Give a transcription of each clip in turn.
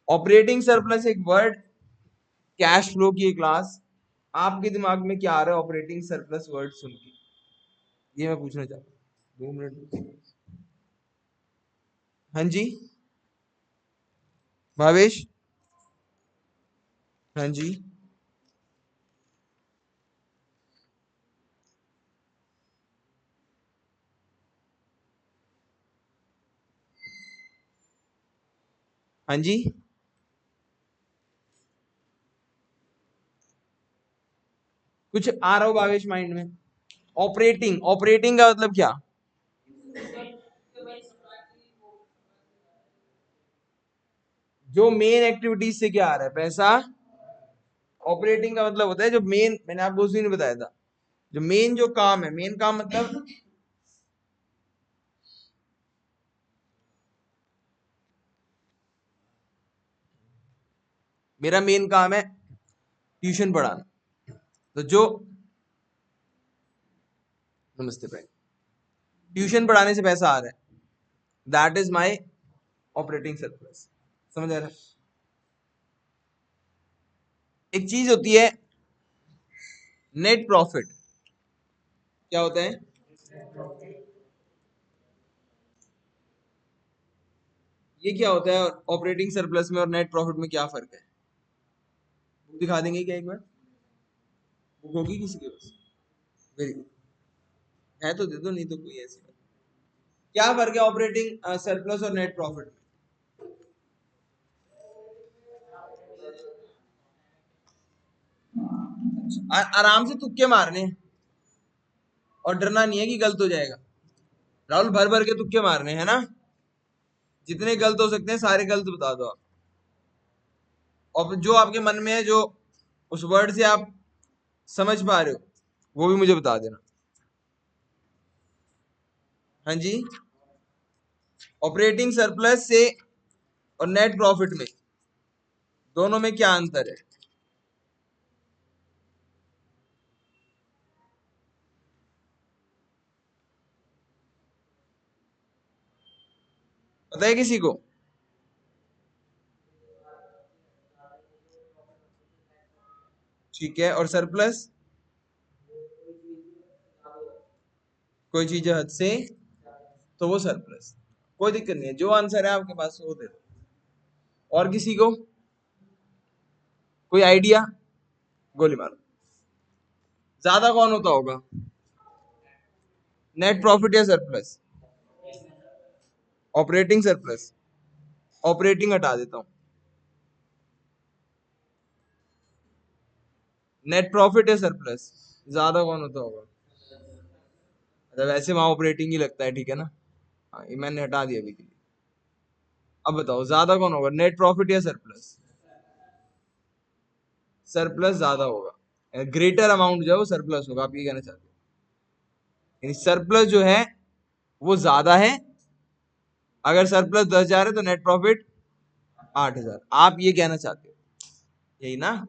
Operating surplus एक word, cash flow की एक क्लास। आपके दिमाग में क्या आ रहा है ऑपरेटिंग सरप्लस वर्ड सुन के? ये मैं पूछना चाहता हूँ, 2 मिनट। हाँ जी भावेश। हाँ जी। हाँ जी। कुछ आ रहा हो भावेश माइंड में? ऑपरेटिंग, ऑपरेटिंग का मतलब क्या? जो मेन एक्टिविटीज से क्या आ रहा है पैसा। ऑपरेटिंग का मतलब होता है जो मेन, मैंने आपको उस दिन बताया था, जो मेन जो काम है, मेन काम मतलब मेरा मेन काम है ट्यूशन पढ़ाना। तो जो, नमस्ते भाई, ट्यूशन पढ़ाने से पैसा आ रहा है, that is my operating surplus. समझ आ रहा है? एक चीज होती है नेट प्रॉफिट। क्या होता है? ये क्या होता है ऑपरेटिंग सरप्लस में और नेट प्रॉफिट में क्या फर्क है? बुक दिखा देंगे क्या एक बार? बुक होगी किसी के पास? वेरी गुड, है तो दे दो, नहीं तो कोई ऐसी बात। क्या फर्क है ऑपरेटिंग सरप्लस और नेट प्रॉफिट में? आराम से तुक्के मारने हैं और डरना नहीं है कि गलत हो जाएगा। राहुल, भर भर के तुक्के मारने हैं ना, जितने गलत हो सकते हैं सारे गलत बता दो आप। और जो आपके मन में है, जो उस वर्ड से आप समझ पा रहे हो, वो भी मुझे बता देना। हाँ जी। ऑपरेटिंग सरप्लस से और नेट प्रॉफिट में, दोनों में क्या अंतर है? पता है किसी को? ठीक है, और सरप्लस? कोई चीज है हद से तो वो सरप्लस। कोई दिक्कत नहीं है, जो आंसर है आपके पास वो दे दो। और किसी को कोई आइडिया? गोली मारो। ज्यादा कौन होता होगा, नेट प्रॉफिट या सरप्लस? Operating surplus. ऑपरेटिंग हटा देता हूं, नेट प्रॉफिट या सरप्लस, ज्यादा कौन होता होगा? अच्छा, वैसे वहां ऑपरेटिंग ही लगता है, ठीक है ना। हाँ, ये मैंने हटा दिया अभी के लिए। अब बताओ ज्यादा कौन होगा, नेट प्रॉफिट या सरप्लस? सरप्लस ज्यादा होगा, ग्रेटर अमाउंट जो है वो सरप्लस होगा, आप ये कहना चाहते हो? यानी सरप्लस जो है वो ज्यादा है। अगर सरप्लस 10,000 है तो नेट प्रॉफिट 8,000, आप ये कहना चाहते हो, यही ना?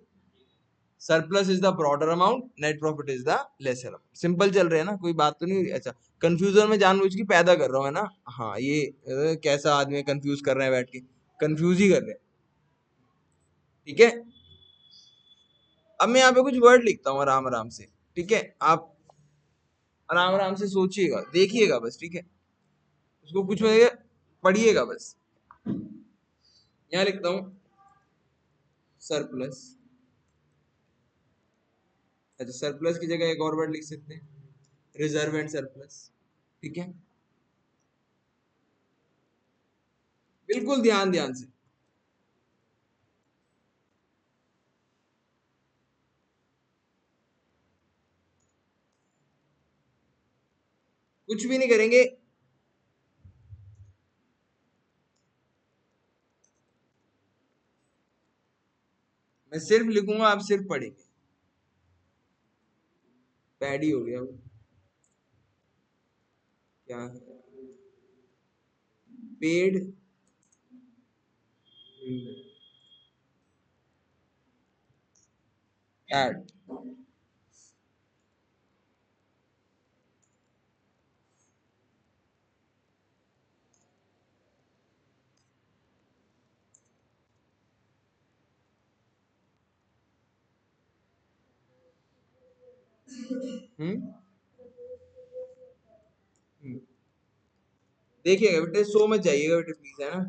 Surplus is the broader amount, net profit is the lesser amount. Simple चल रहे हैं ना, कोई बात तो नहीं? अच्छा, कंफ्यूजन में जानबूझ के पैदा कर रहा हूँ, है ना? हाँ, ये कैसा आदमी कंफ्यूज कर रहे हैं बैठ के, कंफ्यूज ही कर रहे हैं। ठीक है, अब मैं यहाँ पे कुछ वर्ड लिखता हूँ आराम आराम से। ठीक है, आप आराम आराम से सोचिएगा, देखिएगा बस, ठीक है? उसको कुछ में पढ़िएगा बस। यहाँ लिखता हूँ सरप्लस। अच्छा, सरप्लस की जगह एक और वर्ड लिख सकते हैं, रिजर्व एंड सरप्लस। ठीक है, बिल्कुल ध्यान ध्यान से। कुछ भी नहीं करेंगे, मैं सिर्फ लिखूंगा, आप सिर्फ पढ़ेंगे। पैडी हो गया वो, क्या है? Paid ad. हम्म देखिएगा बेटे, सो मत जाइएगा बेटे प्लीज, है ना।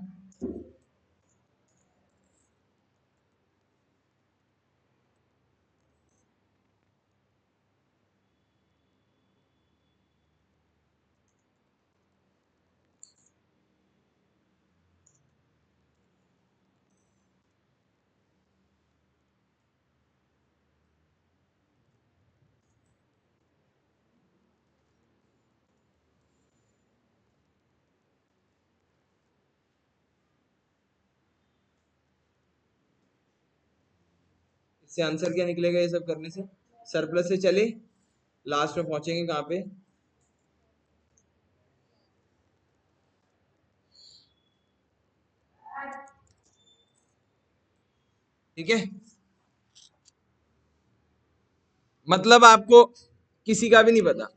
इससे आंसर क्या निकलेगा ये सब करने से? सरप्लस से चले, लास्ट में पहुंचेंगे कहाँ पे? ठीक है, मतलब आपको किसी का भी नहीं पता,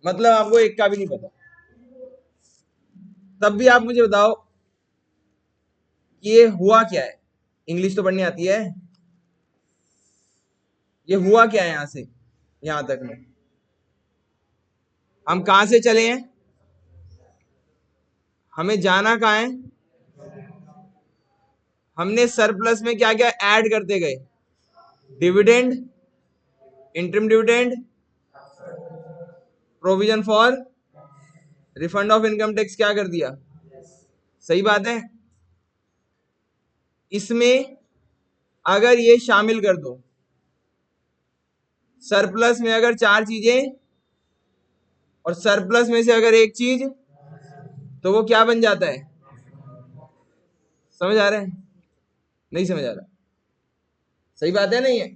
मतलब आपको एक का भी नहीं पता, तब भी आप मुझे बताओ कि ये हुआ क्या है। इंग्लिश तो पढ़नी आती है। ये हुआ क्या है यहां से यहां तक में? हम कहां से चले हैं? हमें जाना कहाँ है? हमने सरप्लस में क्या क्या ऐड करते गए? Dividend, interim dividend, provision for refund of income tax, क्या कर दिया? सही बात है। इसमें अगर ये शामिल कर दो, सरप्लस में अगर चार चीजें और सरप्लस में से अगर एक चीज, तो वो क्या बन जाता है? समझ आ रहा है? नहीं समझ आ रहा? सही बात है नहीं है?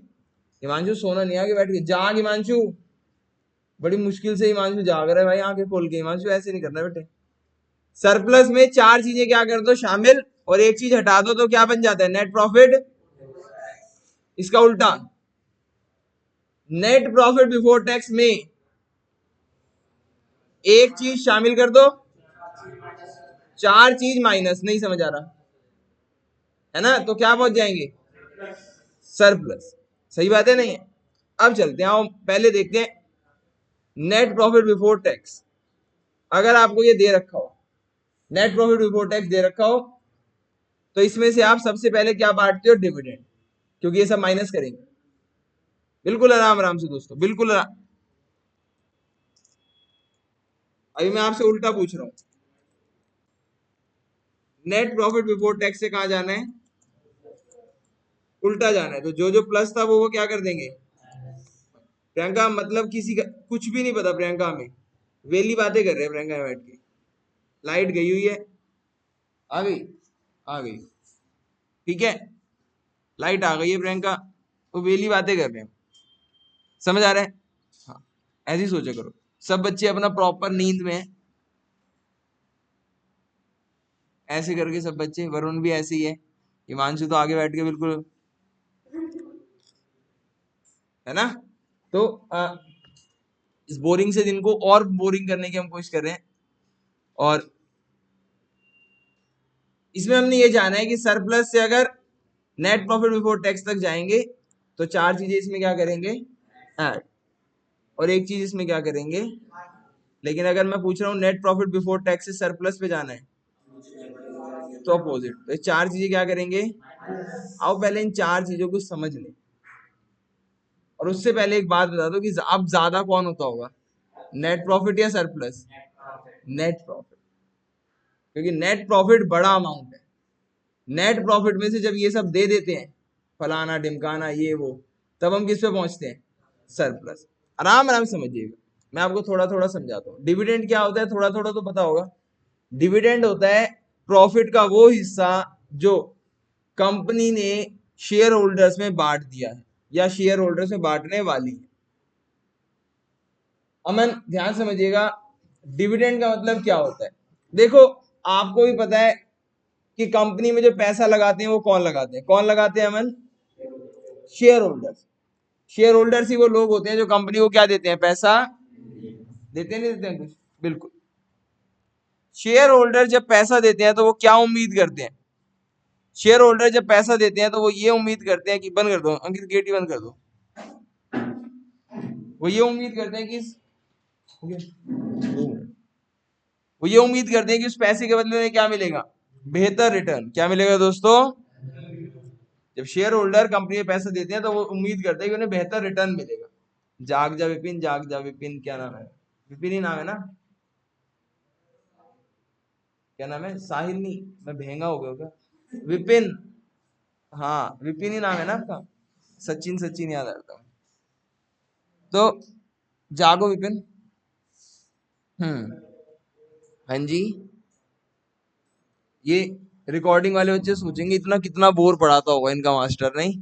हिमांशु सोना नहीं, आगे बैठ के जाग हिमांशु, बड़ी मुश्किल से हिमांशु जाग रहा है भाई आंखें खोल के। हिमांशु ऐसे नहीं करना बेटे। सरप्लस में चार चीजें क्या कर दो शामिल और एक चीज हटा दो, तो क्या बन जाता है? Net profit. इसका उल्टा, नेट प्रॉफिट बिफोर टैक्स में एक चीज शामिल कर दो, चार चीज माइनस। नहीं समझ आ रहा है ना? तो क्या पहुंच जाएंगे? सरप्लस। सही बात है नहीं है? अब चलते हैं, आओ पहले देखते हैं नेट प्रॉफिट बिफोर टैक्स। अगर आपको ये दे रखा हो, नेट प्रॉफिट बिफोर टैक्स दे रखा हो, तो इसमें से आप सबसे पहले क्या बांटते हो? डिविडेंड, क्योंकि ये सब माइनस करेंगे। बिल्कुल आराम आराम से दोस्तों, बिल्कुल आराम। अभी मैं आपसे उल्टा पूछ रहा हूं, नेट प्रॉफिट बिफोर टैक्स से कहां जाना है? उल्टा जाना है। तो जो जो प्लस था वो क्या कर देंगे? प्रियंका, मतलब किसी का कुछ भी नहीं पता प्रियंका, हमें वेली बातें कर रहे हैं प्रियंका बैठ के। लाइट गई हुई है, आ गई, आ गई, ठीक है, लाइट आ गई है प्रियंका, तो वेली बातें कर रहे हैं। समझ आ रहा है? हाँ, ऐसे ही सोचा करो। सब बच्चे अपना प्रॉपर नींद में हैं, ऐसे करके सब बच्चे। वरुण भी ऐसे ही है, हिमांशु तो आगे बैठ के बिल्कुल, है ना। तो इस बोरिंग से दिन को और बोरिंग करने की हम कोशिश कर रहे हैं। और इसमें हमने ये जाना है कि सरप्लस से अगर नेट प्रॉफिट बिफोर टैक्स तक जाएंगे, तो चार चीजें इसमें क्या करेंगे? ऐड, और एक चीज इसमें क्या करेंगे? लेकिन अगर मैं पूछ रहा हूँ नेट प्रॉफिट बिफोर टैक्स से सरप्लस पे जाना है, तो अपोजिट। तो ये चार चीजें क्या करेंगे? आओ पहले इन चार चीजों को समझ लें। और उससे पहले एक बात बता दो कि अब ज्यादा कौन होता होगा, नेट प्रॉफिट या सरप्लस? नेट प्रॉफिट, क्योंकि नेट प्रॉफिट बड़ा अमाउंट है। नेट प्रॉफिट में से जब ये सब दे देते हैं, फलाना ढिमकाना ये वो, तब हम किस पे पहुंचते हैं? सरप्लस। आराम आराम समझिएगा, मैं आपको थोड़ा थोड़ा समझाता हूँ। डिविडेंड क्या होता है? थोड़ा थोड़ा तो पता होगा। डिविडेंड होता है प्रॉफिट का वो हिस्सा जो कंपनी ने शेयर होल्डर्स में बांट दिया है या शेयर होल्डर्स में बांटने वाली है। अमन ध्यान समझिएगा, डिविडेंड का मतलब क्या होता है? देखो, आपको भी पता है कि कंपनी में जो पैसा लगाते हैं वो कौन लगाते हैं? कौन लगाते हैं Aman? Share holders. Share holders ही वो लोग होते हैं जो कंपनी को क्या देते हैं? पैसा देते हैं, नहीं देते हैं कुछ? बिल्कुल। शेयर होल्डर जब पैसा देते हैं तो वो क्या उम्मीद करते हैं? शेयर होल्डर जब पैसा देते हैं तो वो ये उम्मीद करते हैं कि, बंद कर दो अंकित, गेट ही बंद कर दो, वो ये उम्मीद करते हैं कि वो ये उम्मीद करते हैं कि उस पैसे के बदले में क्या मिलेगा, बेहतर रिटर्न। क्या मिलेगा दोस्तों? जब शेयर होल्डर कंपनी में पैसा देते हैं तो वो उम्मीद करते हैं कि उन्हें बेहतर रिटर्न मिलेगा। जाग जा विपिन, जाग जा विपिन, क्या नाम है, विपिन ही नाम है ना, क्या नाम है, साहिल नहीं, मैं भेंगा हो गया क्या, विपिन, हाँ विपिन ही नाम है ना आपका, सचिन सचिन याद आता हूँ। तो जागो विपिन। हाँ जी। ये रिकॉर्डिंग वाले बच्चे सोचेंगे इतना कितना बोर पढ़ाता होगा इनका मास्टर, नहीं?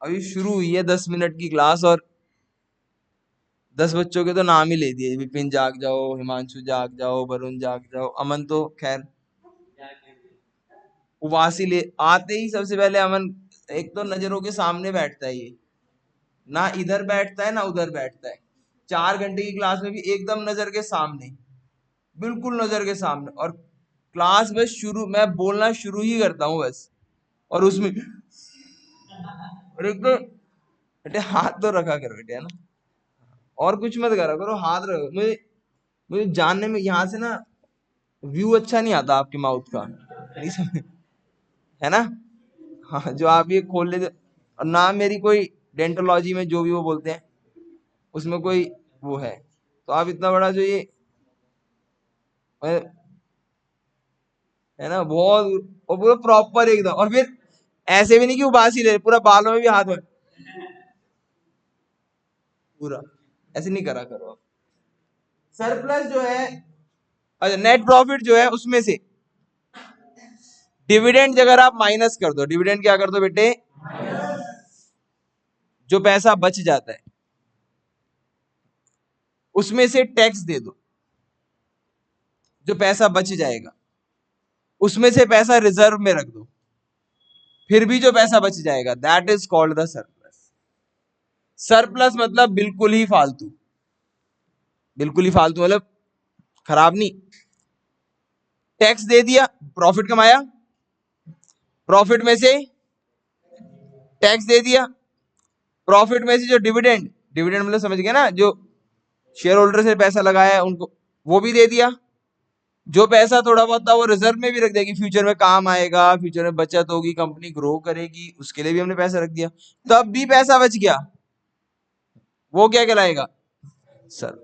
अभी शुरू हुई है 10 मिनट की क्लास और 10 बच्चों के तो नाम ही ले दिए, विपिन जाग जाओ, हिमांशु जाग जाओ, वरुण जाग जाओ, अमन तो खैर उबासी ले आते ही सबसे पहले अमन एक तो नजरों के सामने बैठता है, ये ना इधर बैठता है ना उधर बैठता है, 4 घंटे की क्लास में भी एकदम नजर के सामने, बिल्कुल नजर के सामने। और क्लास बस शुरू, मैं बोलना शुरू ही करता हूँ बस, और उसमें और एक तो बेटे हाथ तो रखा कर बेटे, है ना, और कुछ मत करा करो, हाथ रखो। मुझे मुझे जानने में यहाँ से ना व्यू अच्छा नहीं आता आपके माउथ का, नहीं समझ, है ना? हाँ, जो आप ये खोल लेते, और ना मेरी कोई डेंटोलॉजी में जो भी वो बोलते हैं उसमें कोई वो है, तो आप इतना बड़ा जो ये है ना, बहुत, और पूरा प्रॉपर एकदम, और फिर ऐसे भी नहीं कि उबासी ले, पूरा बालों में भी हाथ में पूरा, ऐसे नहीं करा करो आप। सरप्लस जो है, अच्छा नेट प्रॉफिट जो है उसमें से डिविडेंड अगर आप माइनस कर दो, डिविडेंड क्या कर दो बेटे, जो पैसा बच जाता है उसमें से टैक्स दे दो, जो पैसा बच जाएगा उसमें से पैसा रिजर्व में रख दो, फिर भी जो पैसा बच जाएगा, that is called the surplus. Surplus मतलब बिल्कुल ही फालतू, बिल्कुल ही फालतू मतलब खराब नहीं। टैक्स दे दिया, प्रॉफिट कमाया, प्रॉफिट में से टैक्स दे दिया, प्रॉफिट में से जो डिविडेंड, डिविडेंड मतलब समझ गया ना, जो शेयर होल्डर से पैसा लगाया है उनको, वो भी दे दिया। जो पैसा थोड़ा बहुत था वो रिजर्व में भी रख देगी, फ्यूचर में काम आएगा, फ्यूचर में बचत होगी, कंपनी ग्रो करेगी, उसके लिए भी हमने पैसा रख दिया, तब भी पैसा बच गया, वो क्या कहलाएगा, सर।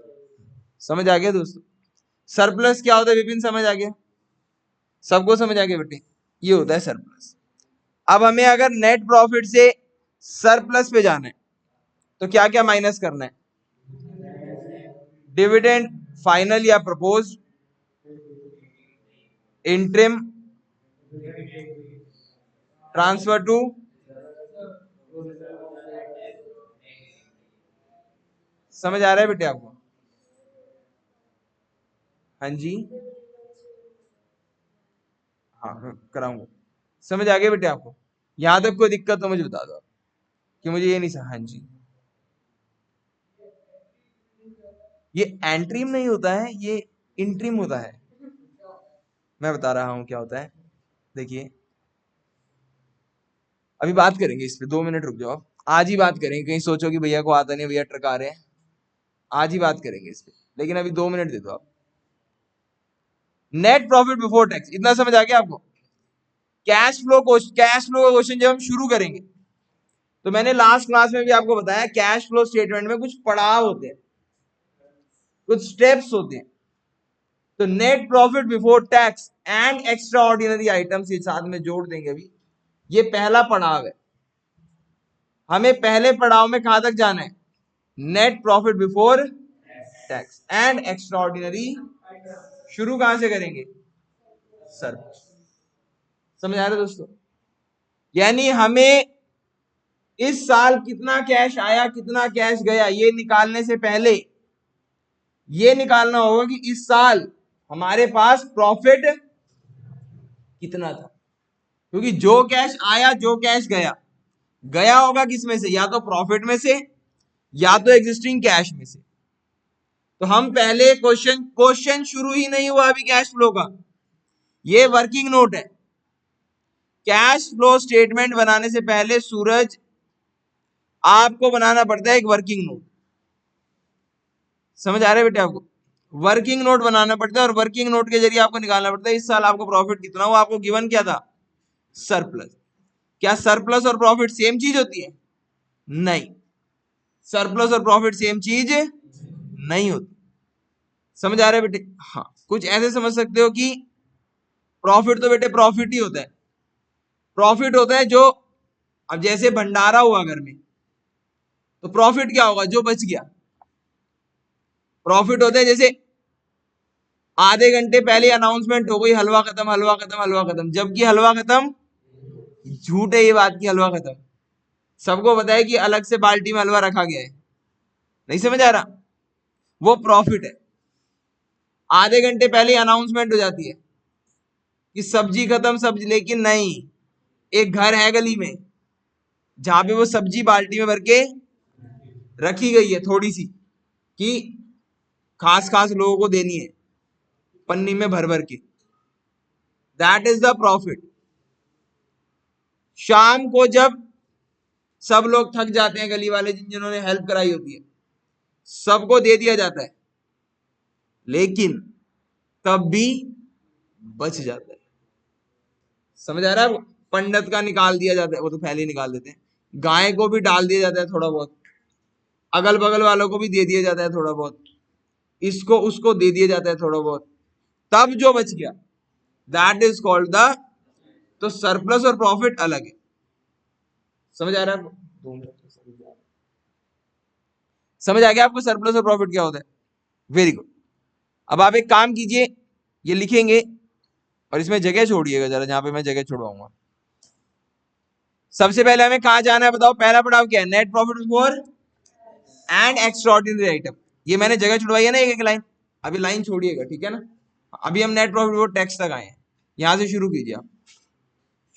समझ आ गया दोस्तों? सरप्लस क्या होता है विपिन, समझ आ गया? सबको समझ आ गया बेटे? ये होता है सरप्लस। अब हमें अगर नेट प्रॉफिट से सरप्लस पे जाना है तो क्या क्या माइनस करना है, डिविडेंड फाइनल या प्रपोज, इंट्रिम, ट्रांसफर टू, समझ आ रहा है बेटे आपको? हाँ जी, हाँ कराऊंगा। समझ आ गया बेटे आपको? यहां तक कोई दिक्कत तो मुझे बता दो आप, कि मुझे ये नहीं समझ। हाँ जी, ये एंट्रीम नहीं होता है, ये इंट्रीम होता है। मैं बता रहा हूं क्या होता है, देखिए अभी बात करेंगे इस पे, 2 मिनट रुक जाओ आप, आज ही बात करेंगे, कहीं सोचो कि भैया को आता नहीं, भैया ट्रक आ रहे हैं, आज ही बात करेंगे इस पे, लेकिन अभी 2 मिनट दे दो आप। नेट प्रॉफिट बिफोर टैक्स, इतना समझ आ गया आपको? कैश फ्लो का क्वेश्चन जब हम शुरू करेंगे, तो मैंने लास्ट क्लास में भी आपको बताया, कैश फ्लो स्टेटमेंट में कुछ पड़ाव होते हैं, कुछ स्टेप्स होते हैं। तो net profit before tax and extra ordinary items ये साथ में जोड़ देंगे अभी, ये पहला पड़ाव है। हमें पहले पड़ाव में कहां तक जाना है, net profit before tax and extra ordinary, शुरू कहां से करेंगे, सर। समझ आ रहा है दोस्तों? यानी हमें इस साल कितना कैश आया कितना कैश गया ये निकालने से पहले ये निकालना होगा कि इस साल हमारे पास प्रॉफिट कितना था, क्योंकि जो कैश आया जो कैश गया, गया होगा किस में से, या तो प्रॉफिट में से या तो एग्जिस्टिंग कैश में से। तो हम पहले क्वेश्चन क्वेश्चन शुरू ही नहीं हुआ अभी कैश फ्लो का, ये वर्किंग नोट है। कैश फ्लो स्टेटमेंट बनाने से पहले सूरज आपको बनाना पड़ता है एक वर्किंग नोट। समझ आ रहा है बेटे आपको? वर्किंग नोट बनाना पड़ता है और वर्किंग नोट के जरिए आपको निकालना पड़ता है इस साल आपको प्रॉफिट कितना हुआ। आपको गिवन क्या था? सरप्लस। क्या सरप्लस और प्रॉफिट सेम चीज होती है? नहीं, सरप्लस और प्रॉफिट सेम चीज नहीं होती। समझ आ रहा है बेटे? हाँ, कुछ ऐसे समझ सकते हो कि प्रॉफिट तो बेटे प्रॉफिट ही होता है। प्रॉफिट होता है जो, अब जैसे भंडारा हुआ घर में, तो प्रॉफिट क्या होगा? जो बच गया। प्रॉफिट होता है जैसे आधे घंटे पहले अनाउंसमेंट हो गई हलवा खत्म, हलवा खत्म, हलवा खत्म, जबकि हलवा खत्म झूठ है ये बात की हलवा खत्म। सबको पता है कि अलग से बाल्टी में हलवा रखा गया है। नहीं समझ आ रहा? वो प्रॉफिट है। आधे घंटे पहले अनाउंसमेंट हो जाती है कि सब्जी खत्म, सब्जी, लेकिन नहीं, एक घर है गली में जहां पे वो सब्जी बाल्टी में भर के रखी गई है थोड़ी सी, कि खास खास लोगों को देनी है, पन्नी में भर भर के। That is the profit. शाम को जब सब लोग थक जाते हैं, गली वाले जिन्होंने हेल्प कराई होती है, सबको दे दिया जाता है, लेकिन तब भी बच जाता है। समझ आ रहा है? पंडित का निकाल दिया जाता है, वो तो पहले ही निकाल देते हैं। गाय को भी डाल दिया जाता है थोड़ा बहुत, अगल बगल वालों को भी दे दिया जाता है थोड़ा बहुत, इसको उसको दे दिया जाता है थोड़ा बहुत, तब जो बच गया दैट इज कॉल्ड द, तो सरप्लस और प्रॉफिट अलग है। समझ आ रहा है आपको? समझ आ गया आपको सरप्लस और प्रॉफिट क्या होता है? Very good. अब आप एक काम कीजिए, ये लिखेंगे और इसमें जगह छोड़िएगा जरा, जहां पे मैं जगह छोड़वाऊंगा। सबसे पहले हमें कहा जाना है बताओ? पहला पड़ाव क्या है? Net profit before and extraordinary item. ये मैंने जगह छुड़वाई है ना, एक एक लाइन। अभी लाइन छोड़िएगा, ठीक है ना? अभी हम नेट प्रॉफिट बिफोर टैक्स तक आए हैं, यहां से शुरू कीजिए आप।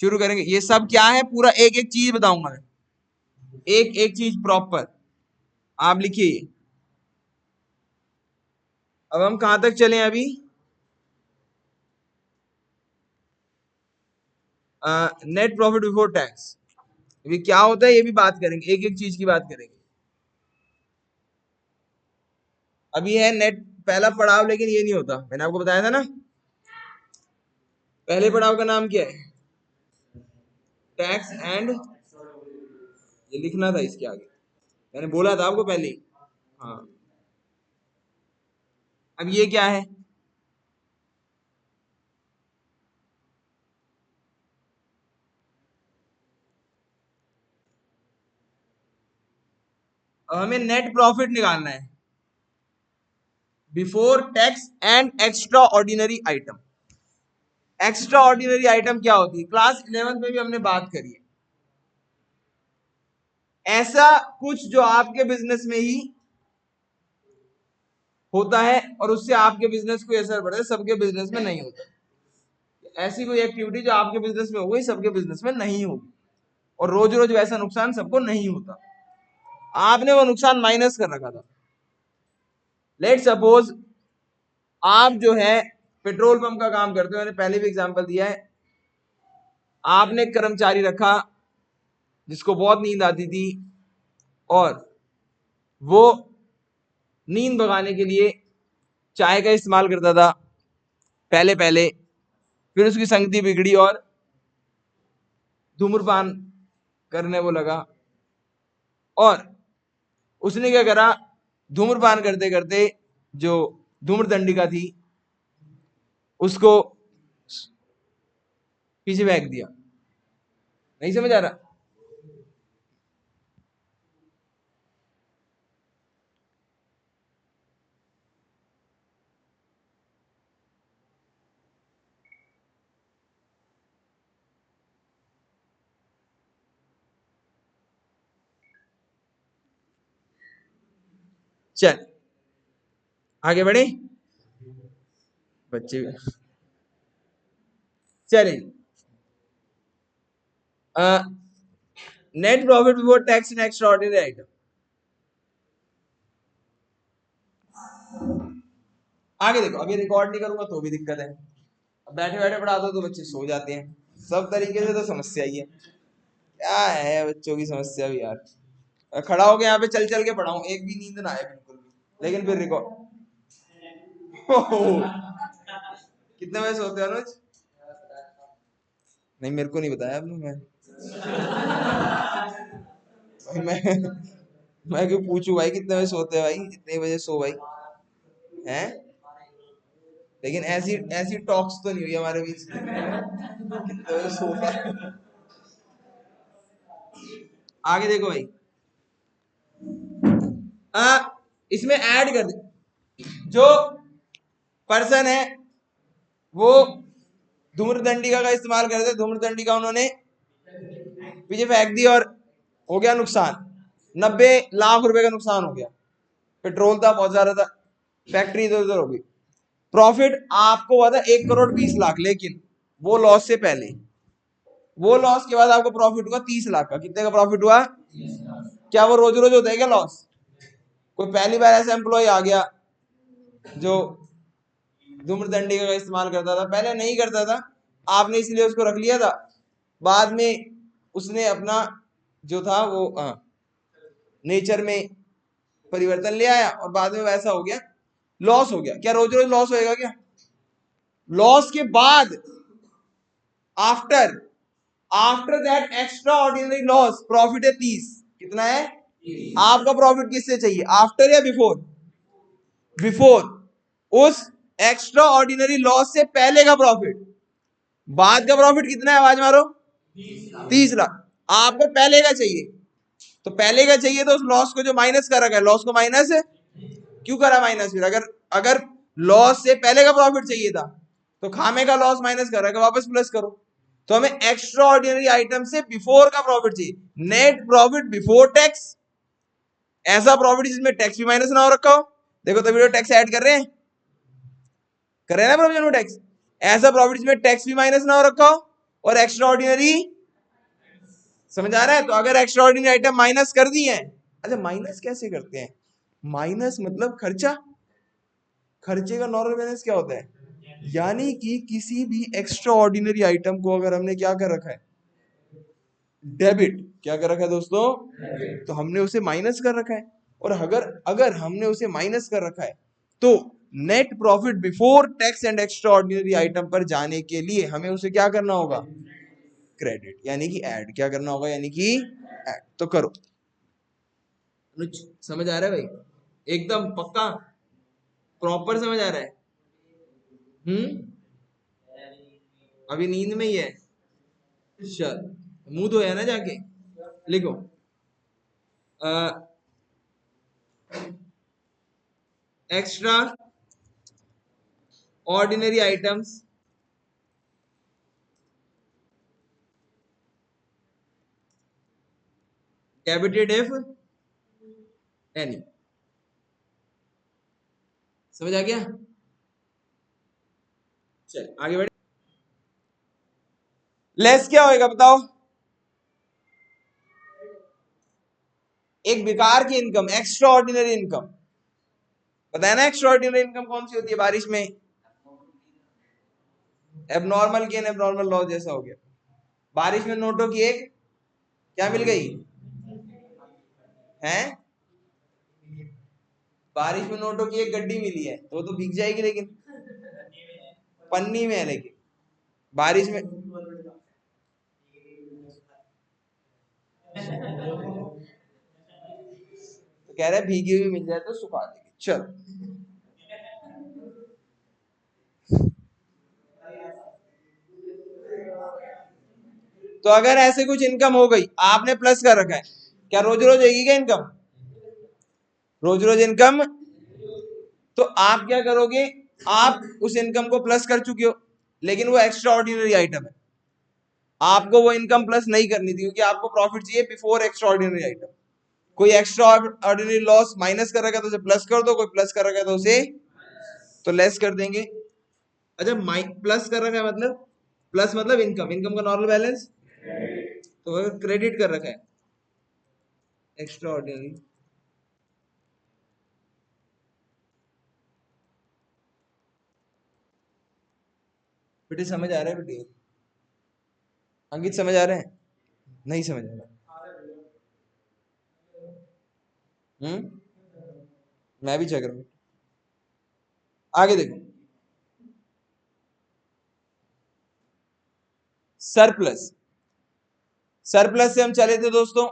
शुरू करेंगे, ये सब क्या है पूरा एक एक चीज बताऊंगा मैं, एक एक चीज प्रॉपर। आप लिखिए। अब हम कहां तक चले अभी? Net profit before tax. अभी क्या होता है ये भी बात करेंगे, एक एक चीज की बात करेंगे। अभी है नेट पहला पड़ाव, लेकिन ये नहीं होता, मैंने आपको बताया था ना। पहले पड़ाव का नाम क्या है? टैक्स एंड, ये लिखना था इसके आगे, मैंने बोला था आपको पहले ही। हाँ, अब ये क्या है? अब हमें नेट प्रॉफिट निकालना है before tax and extra ordinary item. Extra ordinary item क्या होती है? क्लास 11 में भी हमने बात करी है। ऐसा कुछ जो आपके बिजनेस में ही होता है और उससे आपके बिजनेस को असर पड़ता है, सबके बिजनेस में नहीं होता। ऐसी कोई एक्टिविटी जो आपके बिजनेस में हो गई, सबके बिजनेस में नहीं होगी, और रोज रोज वैसा नुकसान सबको नहीं होता। आपने वो नुकसान माइनस कर रखा था। लेट सपोज आप जो है पेट्रोल पंप का काम करते हो, मैंने पहले भी एग्जांपल दिया है। आपने एक कर्मचारी रखा जिसको बहुत नींद आती थी, और वो नींद भगाने के लिए चाय का इस्तेमाल करता था पहले पहले, फिर उसकी संगति बिगड़ी और धूम्रपान करने वो लगा, और उसने क्या करा? धूम्रपान करते करते जो धूम्रदंडिका थी उसको पीछे फेंक दिया। नहीं समझ आ रहा? चल आगे बढ़े बच्चे। चलिए, net profit before tax and extra ordinary item. आगे देखो, अभी रिकॉर्ड नहीं करूंगा तो भी दिक्कत है, अब बैठे बैठे पढ़ा दो तो बच्चे सो जाते हैं। सब तरीके से तो समस्या ही है। क्या है बच्चों की समस्या भी यार। खड़ा होके यहाँ पे चल चल के पढ़ाऊं, एक भी नींद ना आए बिल्कुल भी, लेकिन फिर रिकॉर्ड। कितने बजे सोते हो अनुज? नहीं मेरे को नहीं बताया आपने। मैं क्यों पूछूं भाई कितने बजे सोते हैं भाई, इतने बजे सो भाई हैं। लेकिन ऐसी ऐसी टॉक्स तो नहीं हुई हमारे बीच में कितने बजे सोता है। आगे देखो भाई, इसमें ऐड कर दे, जो पर्सन है वो धूम्रदंडिका का इस्तेमाल करते, धूम्रदंडिका उन्होंने पीछे फेंक दी और हो गया नुकसान, 90 लाख रुपए का नुकसान हो गया। पेट्रोल था बहुत ज्यादा था, फैक्ट्री इधर उधर हो गई। प्रॉफिट आपको हुआ था 1 करोड़ 20 लाख, लेकिन वो लॉस से पहले, वो लॉस के बाद आपको प्रॉफिट हुआ 30 लाख का। कितने का प्रॉफिट हुआ? क्या वो रोज रोज होता है क्या लॉस? कोई पहली बार ऐसा एम्प्लॉय आ गया जो धूम्रदंडी का इस्तेमाल करता था, पहले नहीं करता था, आपने इसलिए उसको रख लिया था, बाद में उसने अपना जो था वो नेचर में परिवर्तन ले आया और बाद में वैसा हो गया, लॉस हो गया। क्या रोज रोज लॉस होएगा क्या? लॉस के बाद after after that extra ordinary loss profit है 30। कितना है? आपका प्रॉफिट किससे चाहिए, आफ्टर या बिफोर? बिफोर। उस एक्स्ट्रा ऑर्डिनरी लॉस से पहले का प्रॉफिट। बाद का प्रॉफिट कितना है, आवाज मारो? 30 लाख। आपको पहले का चाहिए, तो पहले का चाहिए तो उस लॉस को जो माइनस कर रखा है, लॉस को माइनस क्यों करा माइनस? फिर अगर अगर लॉस से पहले का प्रॉफिट चाहिए था तो खामे का लॉस माइनस कर रखा है, वापस प्लस करो। तो हमें एक्स्ट्रा ऑर्डिनरी आइटम से बिफोर का प्रॉफिट चाहिए, नेट प्रॉफिट बिफोर टैक्स। ऐसा प्रॉफिट जिसमें टैक्स भी माइनस ना हो रखा हो। देखो तभी तो टैक्स ऐड कर रहे हैं, कर रहे हैं ना प्रोविजन में टैक्स। ऐसा प्रॉफिट जिसमें टैक्स भी माइनस ना हो रखा हो और एक्स्ट्रा ऑर्डिनरी, समझ आ रहा है? तो अगर एक्स्ट्रा ऑर्डिनरी आइटम माइनस कर दी है, अच्छा माइनस कैसे करते हैं? माइनस मतलब खर्चा, खर्चे का नॉर्मल बैलेंस क्या होता है? यानी कि किसी भी एक्स्ट्रा ऑर्डिनरी आइटम को अगर हमने क्या कर रखा है, डेबिट, क्या कर रखा है दोस्तों? तो हमने उसे माइनस कर रखा है। और अगर अगर हमने उसे माइनस कर रखा है तो net profit before tax and extra ordinary item पर जाने के लिए हमें उसे क्या करना होगा? क्रेडिट, यानी कि ऐड। क्या करना होगा? यानी कि ऐड। तो करो। समझ आ रहा है भाई? एकदम पक्का प्रॉपर समझ आ रहा है? अभी नींद में ही है? चल मुंह धोया ना जाके। लिखो extra ordinary items debited if any. समझ आ गया? चल आगे बढ़े। लेस क्या होएगा बताओ? एक बेकार की इनकम, एक्स्ट्रा ऑर्डिनरी इनकम। पता है ना एक्स्ट्रा ऑर्डिनरी इनकम कौन सी होती है बारिश में? एबनॉर्मल गेन एबनॉर्मल लॉस जैसा हो गया। बारिश में नोटों की एक क्या मिल गई है? बारिश में नोटों की एक गड्डी मिली है, तो वो तो भीग जाएगी, लेकिन पन्नी में है, लेकिन बारिश में तो कह रहे हैं भीगी हुई मिल जाए तो सुखा देंगे। चलो तो अगर ऐसे कुछ इनकम हो गई, आपने प्लस कर रखा है, क्या रोज रोज आएगी क्या इनकम? रोज रोज इनकम, तो आप क्या करोगे? आप उस इनकम को प्लस कर चुके हो, लेकिन वो एक्स्ट्रा ऑर्डिनरी आइटम है, आपको वो इनकम प्लस नहीं करनी थी, क्योंकि आपको प्रॉफिट चाहिए बिफोर एक्स्ट्रा ऑर्डिनरी आइटम। कोई एक्स्ट्रा ऑर्डिनरी लॉस माइनस कर रखा है तो उसे प्लस कर दो, कोई प्लस कर रखा है तो उसे तो लेस कर देंगे। अच्छा प्लस कर रखा है मतलब, प्लस मतलब इनकम, इनकम का नॉर्मल बैलेंस, तो अगर क्रेडिट कर रखा है एक्स्ट्रा ऑर्डिनरी, बेटे समझ आ रहा है बेटे? अंकित समझ आ रहे हैं? नहीं समझ आ रहा? मैं भी चेक रहा हूँ। आगे देखो, सरप्लस। सरप्लस से हम चले थे दोस्तों।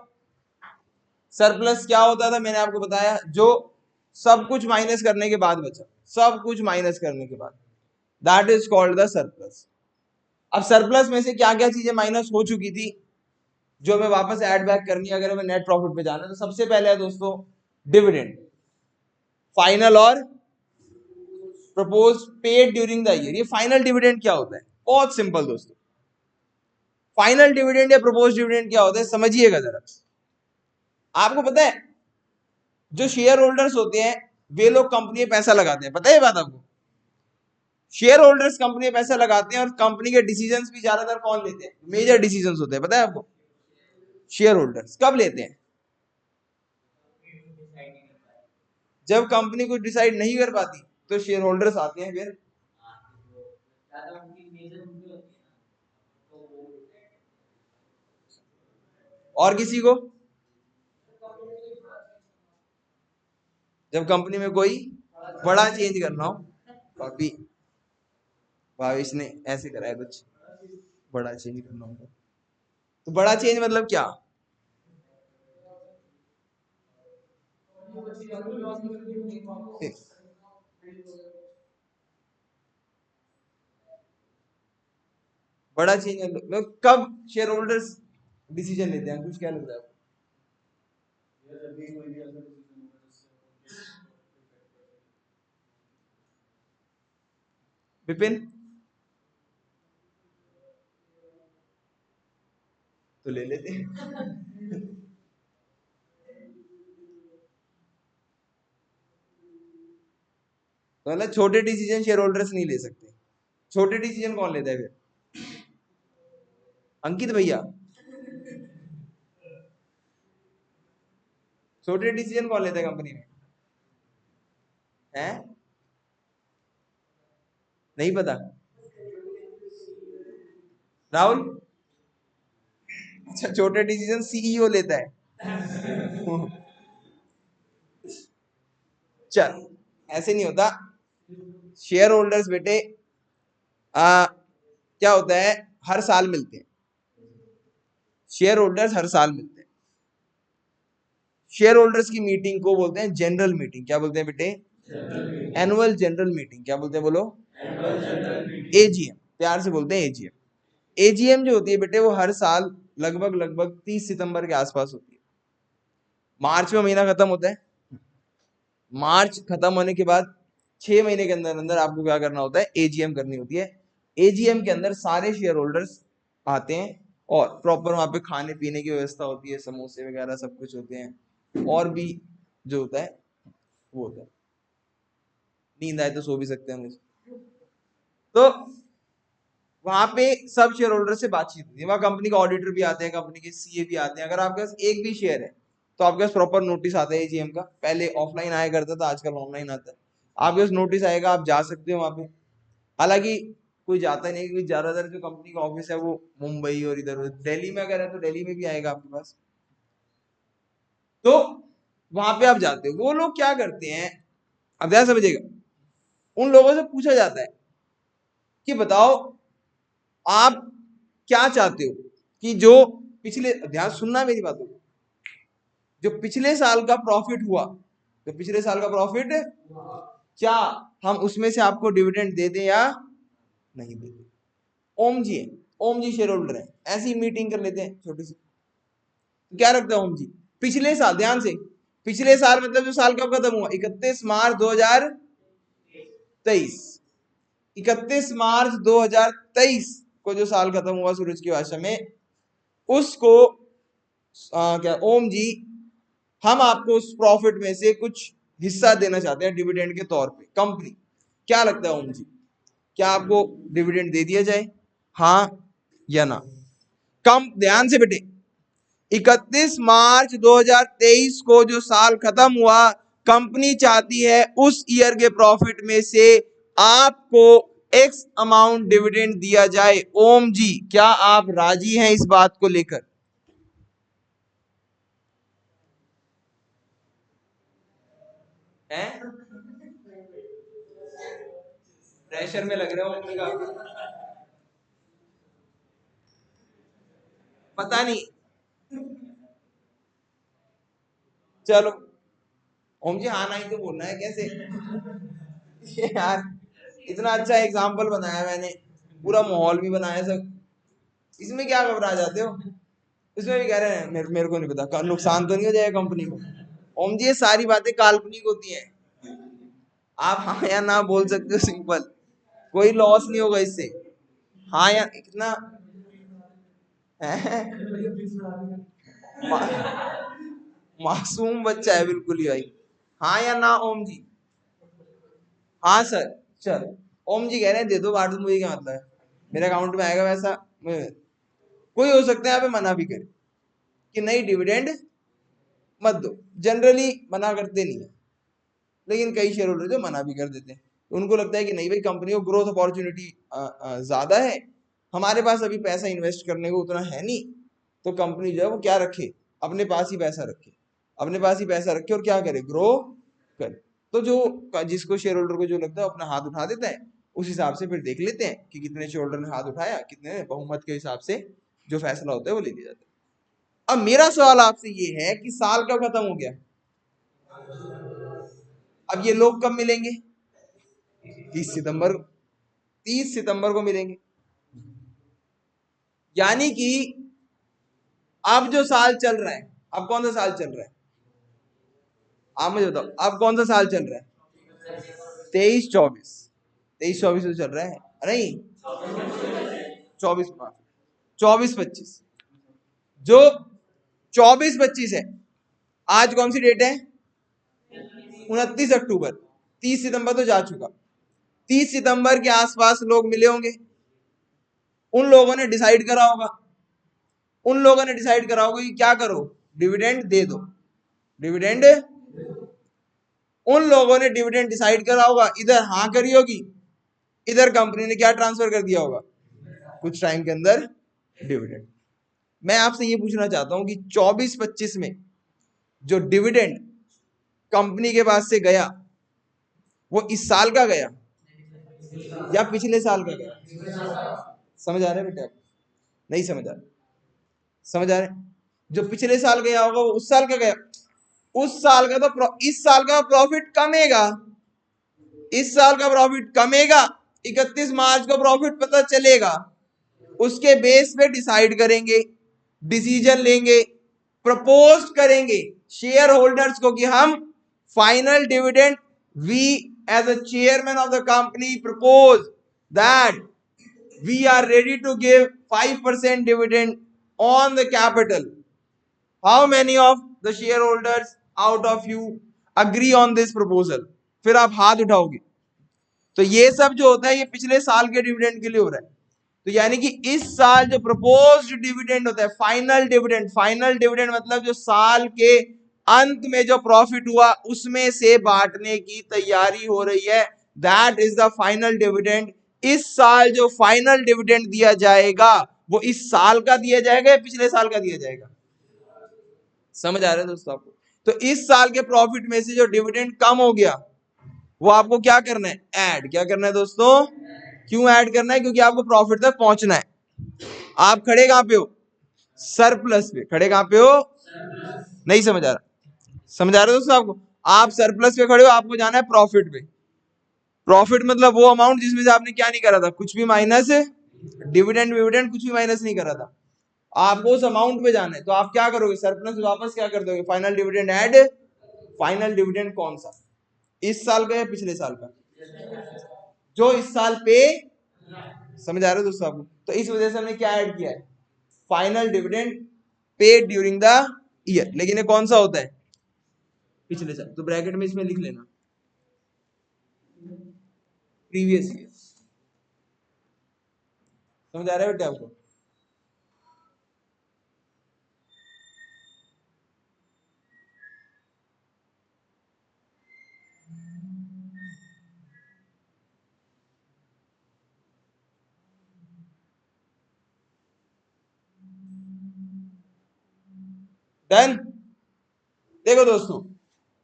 सरप्लस क्या होता था, मैंने आपको बताया, जो सब कुछ माइनस करने के बाद बचा, सब कुछ माइनस करने के बाद, that is called the surplus. अब सरप्लस में से क्या क्या चीजें माइनस हो चुकी थी जो हमें वापस ऐड बैक करनी है अगर हमें नेट प्रॉफिट पे जाना है, तो सबसे पहले है दोस्तों डिविडेंड, फाइनल और propose paid during the year. ये फाइनल डिविडेंड क्या होता है? बहुत सिंपल दोस्तों, फाइनल डिविडेंड या प्रपोज डिविडेंड क्या होता है समझिएगा जरा। आपको पता है जो शेयर होल्डर्स होते हैं वे लोग कंपनी में पैसा लगाते हैं, पता है ये बात आपको? शेयर होल्डर्स कंपनी में पैसा लगाते हैं और कंपनी के डिसीजंस भी ज्यादातर कौन लेते हैं? मेजर डिसीजंस होते हैं, पता है आपको? शेयर होल्डर्स कब लेते हैं? जब कंपनी कुछ डिसाइड नहीं कर पाती तो शेयर होल्डर्स आते हैं फिर। और किसी को जब कंपनी में कोई बड़ा चेंज करना हो, भाभी भावेश ने ऐसे करा है कुछ बड़ा चेंज करना होगा, तो बड़ा चेंज मतलब क्या? बड़ा चेंज मतलब कब शेयर होल्डर्स डिसीजन लेते हैं, कुछ क्या लगता है? विपिन तो ले लेते हैं। तो मतलब छोटे डिसीजन शेयर होल्डर्स नहीं ले सकते। छोटे डिसीजन कौन लेता है फिर? अंकित भैया। छोटे डिसीजन कौन लेता है कंपनी में? हैं? नहीं पता? राहुल? अच्छा, छोटे डिसीजन सीईओ लेता है। चल, ऐसे नहीं होता। शेयर होल्डर्स बेटे क्या होता है, हर साल मिलते हैं। शेयर होल्डर्स हर साल मिलते हैं। शेयर होल्डर्स की मीटिंग को बोलते हैं जनरल मीटिंग। क्या बोलते हैं बेटे? Annual general meeting. क्या बोलते हैं बोलो? एजीएम, प्यार से बोलते हैं एजीएम। एजीएम जो होती है बेटे वो हर साल लगभग लगभग 30 सितंबर के आसपास होती है। मार्च में महीना खत्म होता है। मार्च खत्म होने के बाद 6 महीने के अंदर अंदर आपको क्या करना होता है? एजीएम करनी होती है। एजीएम के अंदर सारे शेयर होल्डर्स आते हैं और प्रॉपर वहां पे खाने पीने की व्यवस्था होती है, समोसे वगैरह सब कुछ होते हैं, और भी जो होता है वो होता है। नींद आए तो सो भी सकते हैं। तो वहां पे सब शेयर होल्डर से बातचीत होती है। वहां कंपनी का ऑडिटर भी आते हैं, कंपनी के सीए भी आते हैं। अगर आपके पास एक भी शेयर है तो आपके पास प्रॉपर नोटिस आता है एजीएम का। पहले ऑफलाइन आया करता था, आजकल ऑनलाइन आता है। आपके पास नोटिस आएगा, आप जा सकते हो वहां पे। हालांकि कोई जाता नहीं, क्योंकि ज्यादातर जो कंपनी का ऑफिस है वो मुंबई और इधर उधर। दिल्ली में अगर है तो दिल्ली में भी आएगा आपके पास। तो वहां पे आप जाते हो, वो लोग क्या करते हैं अब ध्यान समझिएगा। उन लोगों से पूछा जाता है कि बताओ आप क्या चाहते हो कि जो पिछले, ध्यान सुनना मेरी बातों को, जो पिछले साल का प्रॉफिट हुआ, जो पिछले साल का प्रॉफिट, क्या हम उसमें से आपको डिविडेंड दे दें या नहीं दे दें? ओम जी है, ओम जी शेयर होल्डर है, ऐसी मीटिंग कर लेते हैं छोटी सी। क्या रखता है ओम जी? पिछले साल, ध्यान से, पिछले साल मतलब जो साल कब खत्म हुआ? 31 मार्च 2023। 31 मार्च 2023 को जो साल खत्म हुआ सूरज की भाषा में, उसको क्या ओम जी, हम आपको उस प्रॉफिट में से कुछ हिस्सा देना चाहते हैं डिविडेंड के तौर पे। कंपनी, क्या लगता है ओम जी, क्या आपको डिविडेंड दे दिया जाए, हाँ या ना? कम ध्यान से बेटे, 31 मार्च 2023 को जो साल खत्म हुआ, कंपनी चाहती है उस ईयर के प्रॉफिट में से आपको एक्स अमाउंट डिविडेंड दिया जाए। ओम जी, क्या आप राजी हैं इस बात को लेकर? हैं? प्रेशर में लग रहे हो मम्मी का? पता नहीं। चलो ओम जी, हाँ नहीं तो बोलना है कैसे? ये यार, इतना अच्छा एग्जाम्पल बनाया मैंने, पूरा माहौल भी बनाया सब, इसमें क्या घबरा जाते हो? इसमें भी कह रहे हैं मेरे को नहीं पता, नुकसान तो नहीं हो जाएगा कंपनी को? ओम जी, ये सारी बातें काल्पनिक होती हैं, आप हाँ या ना बोल सकते हो, सिंपल, कोई लॉस नहीं होगा इससे। हाँ या कितना है? मासूम बच्चा है बिल्कुल ही भाई। हाँ या ना ओम जी? हाँ सर। चल, ओम जी कह रहे हैं दे दो, बांट दो, मुझे क्या मतलब है, मेरे अकाउंट में आएगा वैसा। कोई हो सकता है यहाँ पे मना भी करे कि नहीं डिविडेंड मत दो, जनरली मना करते नहीं है, लेकिन कई शेयर होल्डर जो मना भी कर देते हैं, उनको लगता है कि नहीं भाई, कंपनी को ग्रोथ अपॉर्चुनिटी ज्यादा है, हमारे पास अभी पैसा इन्वेस्ट करने को उतना है नहीं, तो कंपनी जो है वो क्या रखे, अपने पास ही पैसा रखे, अपने पास ही पैसा रखे और क्या करे, ग्रो करे। तो जो जिसको शेयर होल्डर को जो लगता है अपना हाथ उठा देता है, उस हिसाब से फिर देख लेते हैं कि कितने शेयर होल्डर ने हाथ उठाया, कितने ने, बहुमत के हिसाब से जो फैसला होता है वो ले लिया जाता है। अब मेरा सवाल आपसे ये है कि साल कब खत्म हो गया, अब ये लोग कब मिलेंगे? 30 सितंबर, 30 सितंबर को मिलेंगे। यानी कि अब जो साल चल रहा है, अब कौन सा साल चल रहा है, आप मुझे बताओ, अब कौन सा साल चल रहा है? 23-24, 23-24 तो चल रहा है, नहीं 24, 24-25, जो 24-25 है, आज कौन सी डेट है? 29 अक्टूबर। 30 सितंबर तो जा चुका, 30 सितंबर के आसपास लोग मिले होंगे, उन लोगों ने डिसाइड करा होगा, उन लोगों ने डिसाइड करा होगा कि क्या करो, डिविडेंड दे दो, डिविडेंड, उन लोगों ने डिविडेंड डिसाइड करा होगा, इधर हाँ करी होगी, इधर कंपनी ने क्या ट्रांसफर कर दिया होगा कुछ टाइम के अंदर, डिविडेंड। मैं आपसे ये पूछना चाहता हूं कि 24-25 में जो डिविडेंड कंपनी के पास से गया, वो इस साल का गया या पिछले साल का गया? समझ आ रहा है बेटा? नहीं समझ आ रहा? समझ आ रहा है? जो पिछले साल गया होगा वो उस साल का गया, उस साल का तो इस साल का प्रॉफिट कमेगा, इस साल का प्रॉफिट कमेगा, 31 मार्च को प्रॉफिट पता चलेगा, उसके बेस पे डिसाइड करेंगे, डिसीजन लेंगे, प्रपोज करेंगे शेयर होल्डर्स को कि हम final dividend, we as a chairman of the company propose that we are ready to give 5% dividend on the capital. How many of the shareholders out of you agree on this proposal? फिर आप हाथ उठाओगे। तो ये सब जो होता है ये पिछले साल के डिविडेंड के लिए हो रहा है। तो यानी कि इस साल जो प्रपोज्ड डिविडेंड होता है, फाइनल डिविडेंड, फाइनल डिविडेंड मतलब जो साल के अंत में जो प्रॉफिट हुआ उसमें से बांटने की तैयारी हो रही है, that is the final dividend. इस साल जो फाइनल डिविडेंड दिया जाएगा वो इस साल का दिया जाएगा या पिछले साल का दिया जाएगा? समझ आ रहा है दोस्तों आपको? तो इस साल के प्रॉफिट में से जो डिविडेंड कम हो गया वो आपको क्या करना है, ऐड। क्या करना है दोस्तों? क्यों ऐड करना है? क्योंकि आपको प्रॉफिट तक पहुंचना है। आप खड़े कहां पे हो? सरप्लस पे। खड़े कहां पे हो? नहीं समझ आ रहा? समझ आ रहा है दोस्तों आपको? आप सरप्लस पे खड़े हो, आपको जाना है प्रॉफिट पे। प्रॉफिट मतलब वो अमाउंट जिसमें से आपने क्या नहीं करा था, कुछ भी माइनस, डिविडेंड विविडेंड कुछ भी माइनस नहीं करा था, आपको उस अमाउंट पे जाना है। तो आप क्या करोगे, सरप्लस वापस क्या कर दोगे, final dividend add. Final dividend कौन सा, इस साल का या पिछले साल का? जो इस साल पे। समझ आ रहा है दोस्तों आपको? तो इस वजह से हमने क्या ऐड किया है, final dividend paid during the year. लेकिन ये कौन सा होता है, पिछले साल। तो ब्रैकेट में इसमें लिख लेना प्रीवियस ईयर। समझ आ रहा है बेटे आपको? डन। देखो दोस्तों,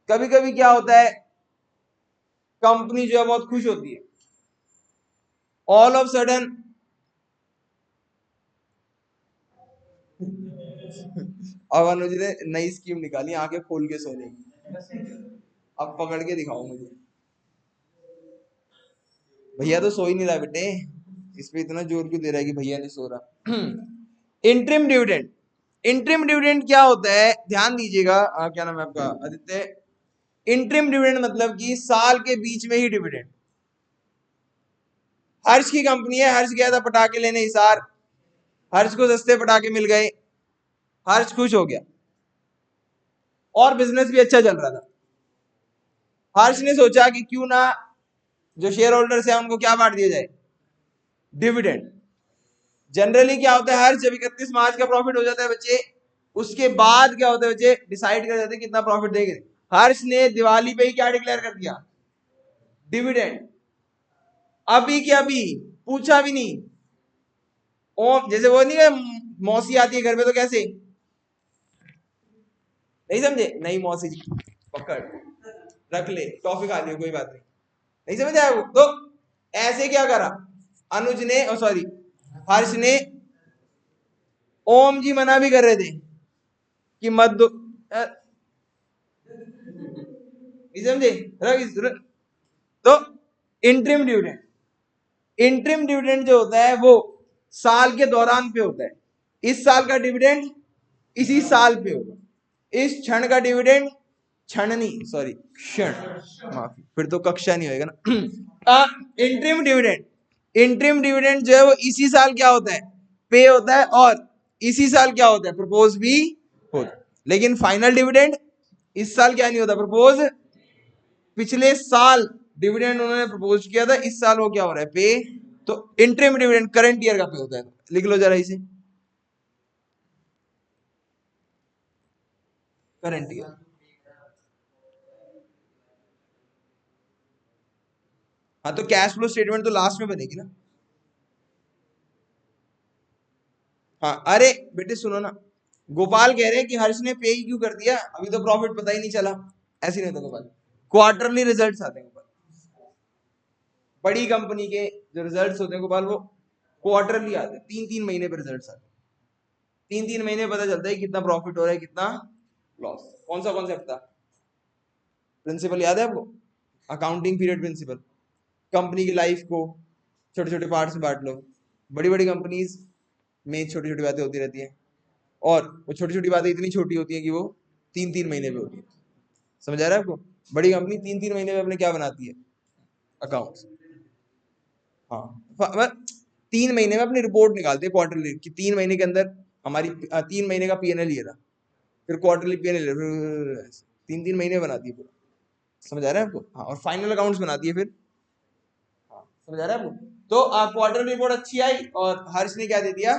कभी कभी क्या होता है, कंपनी जो है बहुत खुश होती है, ऑल ऑफ सडन अब अनुज ने नई स्कीम निकाली, आंखें खोल के सोने की। अब पकड़ के दिखाओ मुझे। भैया तो सो ही नहीं रहा बेटे, इस पे इतना जोर क्यों दे रहा है कि भैया नहीं सो रहा। इंटरिम डिविडेंड, इंटरिम डिविडेंड क्या होता है, ध्यान दीजिएगा। क्या नाम है आपका, आदित्य। इंटरिम डिविडेंड मतलब कि साल के बीच में ही डिविडेंड। हर्ष की कंपनी है, हर्ष गया था पटाखे लेने हिसार, हर्ष को सस्ते पटाखे मिल गए, हर्ष खुश हो गया और बिजनेस भी अच्छा चल रहा था। हर्ष ने सोचा कि क्यों ना जो शेयर होल्डर्स है उनको क्या बांट दिया जाए, डिविडेंड। जनरली क्या होता है, हर्ष जब 31 मार्च का प्रॉफिट हो जाता है बच्चे, उसके बाद क्या होता है बच्चे, डिसाइड कर जाते हैं कितना प्रॉफिट देंगे। हर्ष ने दिवाली पे ही क्या डिक्लेयर कर दिया, डिविडेंड। अभी क्या, अभी पूछा भी नहीं। ओ जैसे वो नहीं है, मौसी आती है घर पे तो कैसे, नहीं समझे, नहीं मौसी जी पकड़ रख ले, टॉफी खा लियो कोई बात नहीं, नहीं समझ आया वो तो। ऐसे क्या करा अनुज ने, सॉरी हर्ष ने, ओम जी मना भी कर रहे थे कि मत दो, नहीं समझे, तो इंटरिम डिविडेंड, इंटरिम डिविडेंड जो होता है वो साल के दौरान पे होता है। इस साल का डिविडेंड इसी साल पे होगा, इस क्षण का डिविडेंड, क्षण नहीं सॉरी क्षण, माफी, फिर तो कक्षा नहीं होएगा ना। इंटरिम डिविडेंड, इंटरिम डिविडेंड जो है वो इसी साल क्या होता है, पे होता है, और इसी साल क्या होता है, प्रपोज भी होता है। लेकिन फाइनल डिविडेंड इस साल क्या नहीं होता, प्रपोज। पिछले साल डिविडेंड उन्होंने प्रपोज किया था, इस साल वो क्या हो रहा है, पे। तो इंटरिम डिविडेंड करंट ईयर का पे होता है, लिख लो जरा इसे, करंट ईयर। हाँ तो कैश फ्लो स्टेटमेंट तो लास्ट में बनेगी ना। हाँ अरे बेटे सुनो ना, गोपाल कह रहे हैं कि हर्ष ने पे ही क्यों कर दिया, अभी तो प्रॉफिट पता ही नहीं चला। ऐसे नहीं होता गोपाल, क्वार्टरली रिजल्ट्स आते हैं गोपाल, बड़ी कंपनी के जो रिजल्ट्स होते हैं गोपाल वो क्वार्टरली आते हैं, 3-3 महीने पे रिजल्ट्स आते हैं। 3-3 महीने पता चलता है कितना प्रॉफिट हो रहा है कितना लॉस। कौन सा कॉन्सेप्ट था, प्रिंसिपल याद है आपको, अकाउंटिंग पीरियड प्रिंसिपल। कंपनी की लाइफ को छोटे छोटे पार्ट्स में बांट लो, बड़ी बड़ी कंपनीज में छोटी छोटी बातें होती रहती हैं, और वो छोटी छोटी बातें इतनी छोटी होती हैं कि वो 3-3 महीने पे होती है। समझ आ रहा है आपको, बड़ी कंपनी 3-3 महीने में अपने क्या बनाती है, अकाउंट्स। हाँ 3 महीने में अपनी रिपोर्ट निकालते हैं क्वार्टरली, कि 3 महीने के अंदर हमारी 3 महीने का पीएनएल ये रहा, फिर क्वार्टरली पीएनएल, 3-3 महीने बनाती है पूरा। समझ आ रहा है आपको, हाँ, और फाइनल अकाउंट्स बनाती है फिर। हाँ समझ आ रहा है आपको, तो क्वार्टर रिपोर्ट अच्छी आई और हर्ष ने क्या दे दिया,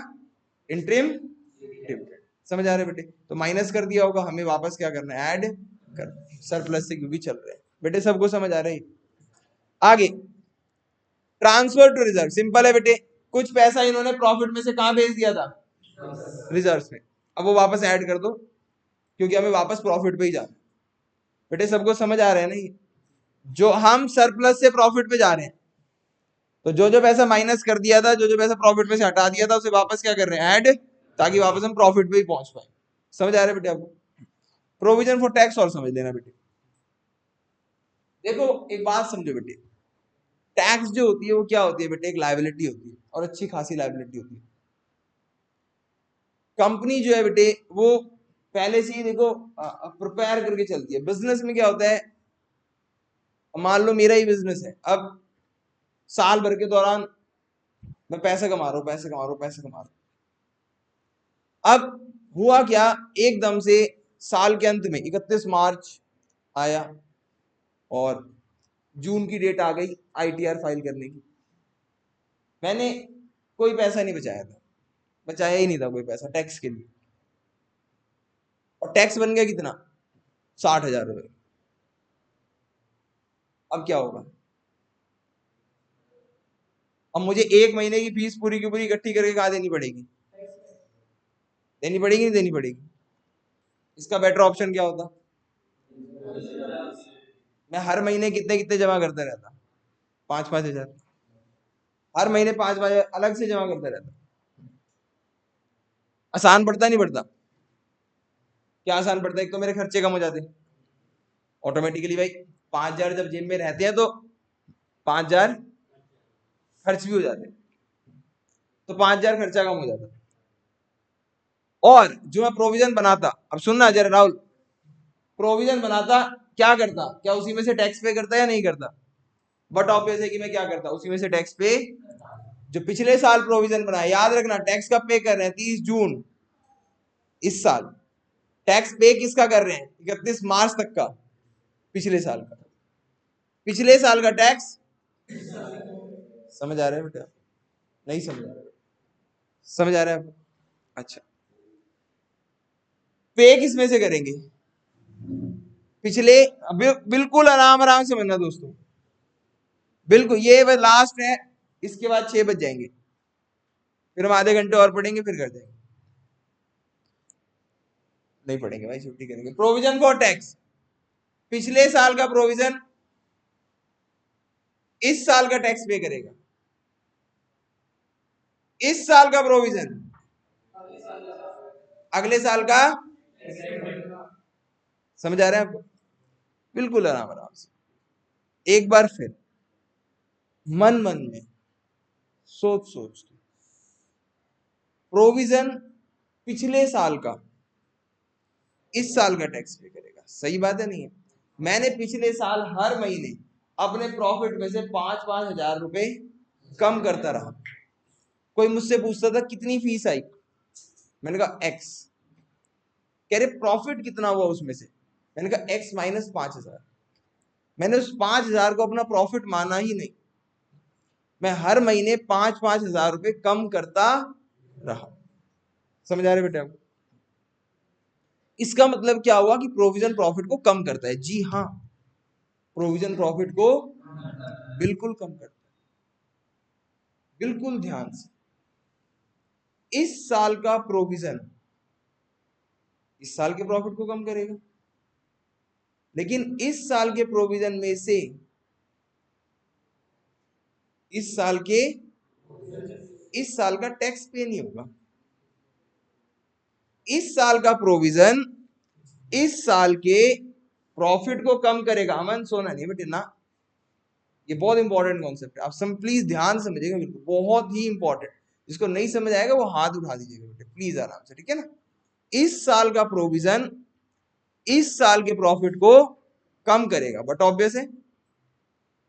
इंटरिम डिविडेंड। समझ आ रहा है बेटे, तो माइनस कर दिया होगा, हमें वापस क्या करना है, ऐड कर, सरप्लस से क्योंकि चल रहे हैं बेटे, सबको समझ आ रही है। आगे ट्रांसफर टू रिजर्व, सिंपल है बेटे, कुछ पैसा इन्होंने प्रॉफिट में से कहां भेज दिया था, रिजर्व में, अब वो वापस ऐड कर दो क्योंकि हमें वापस प्रॉफिट पे ही जाना है। बेटे सबको समझ आ रहा है ना, ये जो हम सरप्लस से प्रॉफिट पे जा रहे हैं, तो जो जो पैसा माइनस कर दिया था, जो जो पैसा प्रॉफिट में से हटा दिया था, उसे वापस क्या कर रहे हैं, ऐड, ताकि वापस हम प्रॉफिट पे ही पहुंच पाए। समझ आ रहा है बेटे आपको, प्रोविजन फॉर टैक्स और समझ लेना बेटे। देखो एक बात समझो बेटे, टैक्स जो होती है वो क्या होती है बेटे, एक लायबिलिटी होती है, और अच्छी खासी लायबिलिटी होती है। कंपनी जो है बेटे वो पहले से ही देखो प्रिपेयर करके चलती है। बिजनेस में क्या होता है, मान लो मेरा ही बिजनेस है, अब साल भर के दौरान मैं पैसे कमा रहा हूँ, पैसे कमा रहा हूँ, पैसे कमा रहा हूँ। अब हुआ क्या, एकदम से साल के अंत में 31 मार्च आया और जून की डेट आ गई आईटीआर फाइल करने की। मैंने कोई पैसा नहीं बचाया था, बचाया ही नहीं था कोई पैसा टैक्स के लिए, और टैक्स बन गया कितना, 60,000 रुपए। अब क्या होगा, अब मुझे 1 महीने की फीस पूरी की पूरी इकट्ठी करके कहा देनी पड़ेगी, देनी पड़ेगी नहीं देनी पड़ेगी, इसका बेटर ऑप्शन क्या होता? मैं हर महीने कितने कितने जमा करता रहता? 5-5 हजार। हर महीने 5 5 अलग से जमा करता रहता। आसान पड़ता नहीं पड़ता? क्या आसान पड़ता है? एक तो मेरे खर्चे कम हो जाते ऑटोमेटिकली भाई। 5 हजार जब जेब में रहते हैं तो 5 हजार खर्च भी हो जाते हैं, तो 5 हजार खर्चा कम हो जाता। और जो मैं प्रोविजन बनाता, अब सुनना जरा राहुल, प्रोविजन बनाता क्या करता? क्या उसी में से टैक्स पे करता या नहीं करता? बट ऑब्वियस है कि मैं क्या करता, उसी में से टैक्स पे। जो पिछले साल प्रोविजन बनाया, याद रखना टैक्स कब पे कर रहे हैं? 30 जून इस साल। टैक्स पे किसका कर रहे हैं? 31 मार्च तक का, पिछले साल का। पिछले साल का टैक्स समझ आ रहा है बेटा? नहीं समझ आ रहा? समझ आ रहा है आपको? अच्छा, पे किस में से करेंगे? पिछले, बिल्कुल आराम आराम से बनना दोस्तों, बिल्कुल। ये लास्ट है, इसके बाद 6 बज जाएंगे, फिर हम आधे घंटे और पढ़ेंगे, फिर कर देंगे। नहीं पढ़ेंगे भाई, छुट्टी करेंगे। प्रोविजन फॉर टैक्स, पिछले साल का प्रोविजन इस साल का टैक्स पे करेगा। इस साल का प्रोविजन अगले साल का। समझ आ रहा है आपको? बिल्कुल आराम आराम से। एक बार फिर मन मन में सोच सोच के, प्रोविजन पिछले साल का इस साल का टैक्स पे करेगा। सही बात है नहीं है? मैंने पिछले साल हर महीने अपने प्रॉफिट में से 5-5 हजार रुपए कम करता रहा। कोई मुझसे पूछता था कितनी फीस आई, मैंने कहा एक्स। कह रहे प्रॉफिट कितना हुआ उसमें से? मैंने कहा एक्स माइनस 5 हजार। मैंने उस 5 हजार को अपना प्रॉफिट माना ही नहीं। मैं हर महीने 5-5 हजार रुपए कम करता रहा। समझ आ रहे बेटे आपको? इसका मतलब क्या हुआ कि प्रोविजन प्रॉफिट को कम करता है। जी हाँ, प्रोविजन प्रॉफिट को बिल्कुल कम करता है। बिल्कुल ध्यान से, इस साल का प्रोविजन इस साल के प्रॉफिट को कम करेगा, लेकिन इस साल के प्रोविजन में से इस साल का टैक्स पे नहीं होगा। इस साल का प्रोविजन इस साल के प्रॉफिट को कम करेगा। अमन सोना नहीं बेटे ना, ये बहुत इंपॉर्टेंट कॉन्सेप्ट है। आप सब प्लीज ध्यान समझिएगा, बिल्कुल बहुत ही इंपॉर्टेंट। जिसको नहीं समझ आएगा वो हाथ उठा दीजिएगा बेटे प्लीज, आराम से, ठीक है ना? इस साल का प्रोविजन इस साल के प्रॉफिट को कम करेगा, बट ऑब्वियस है।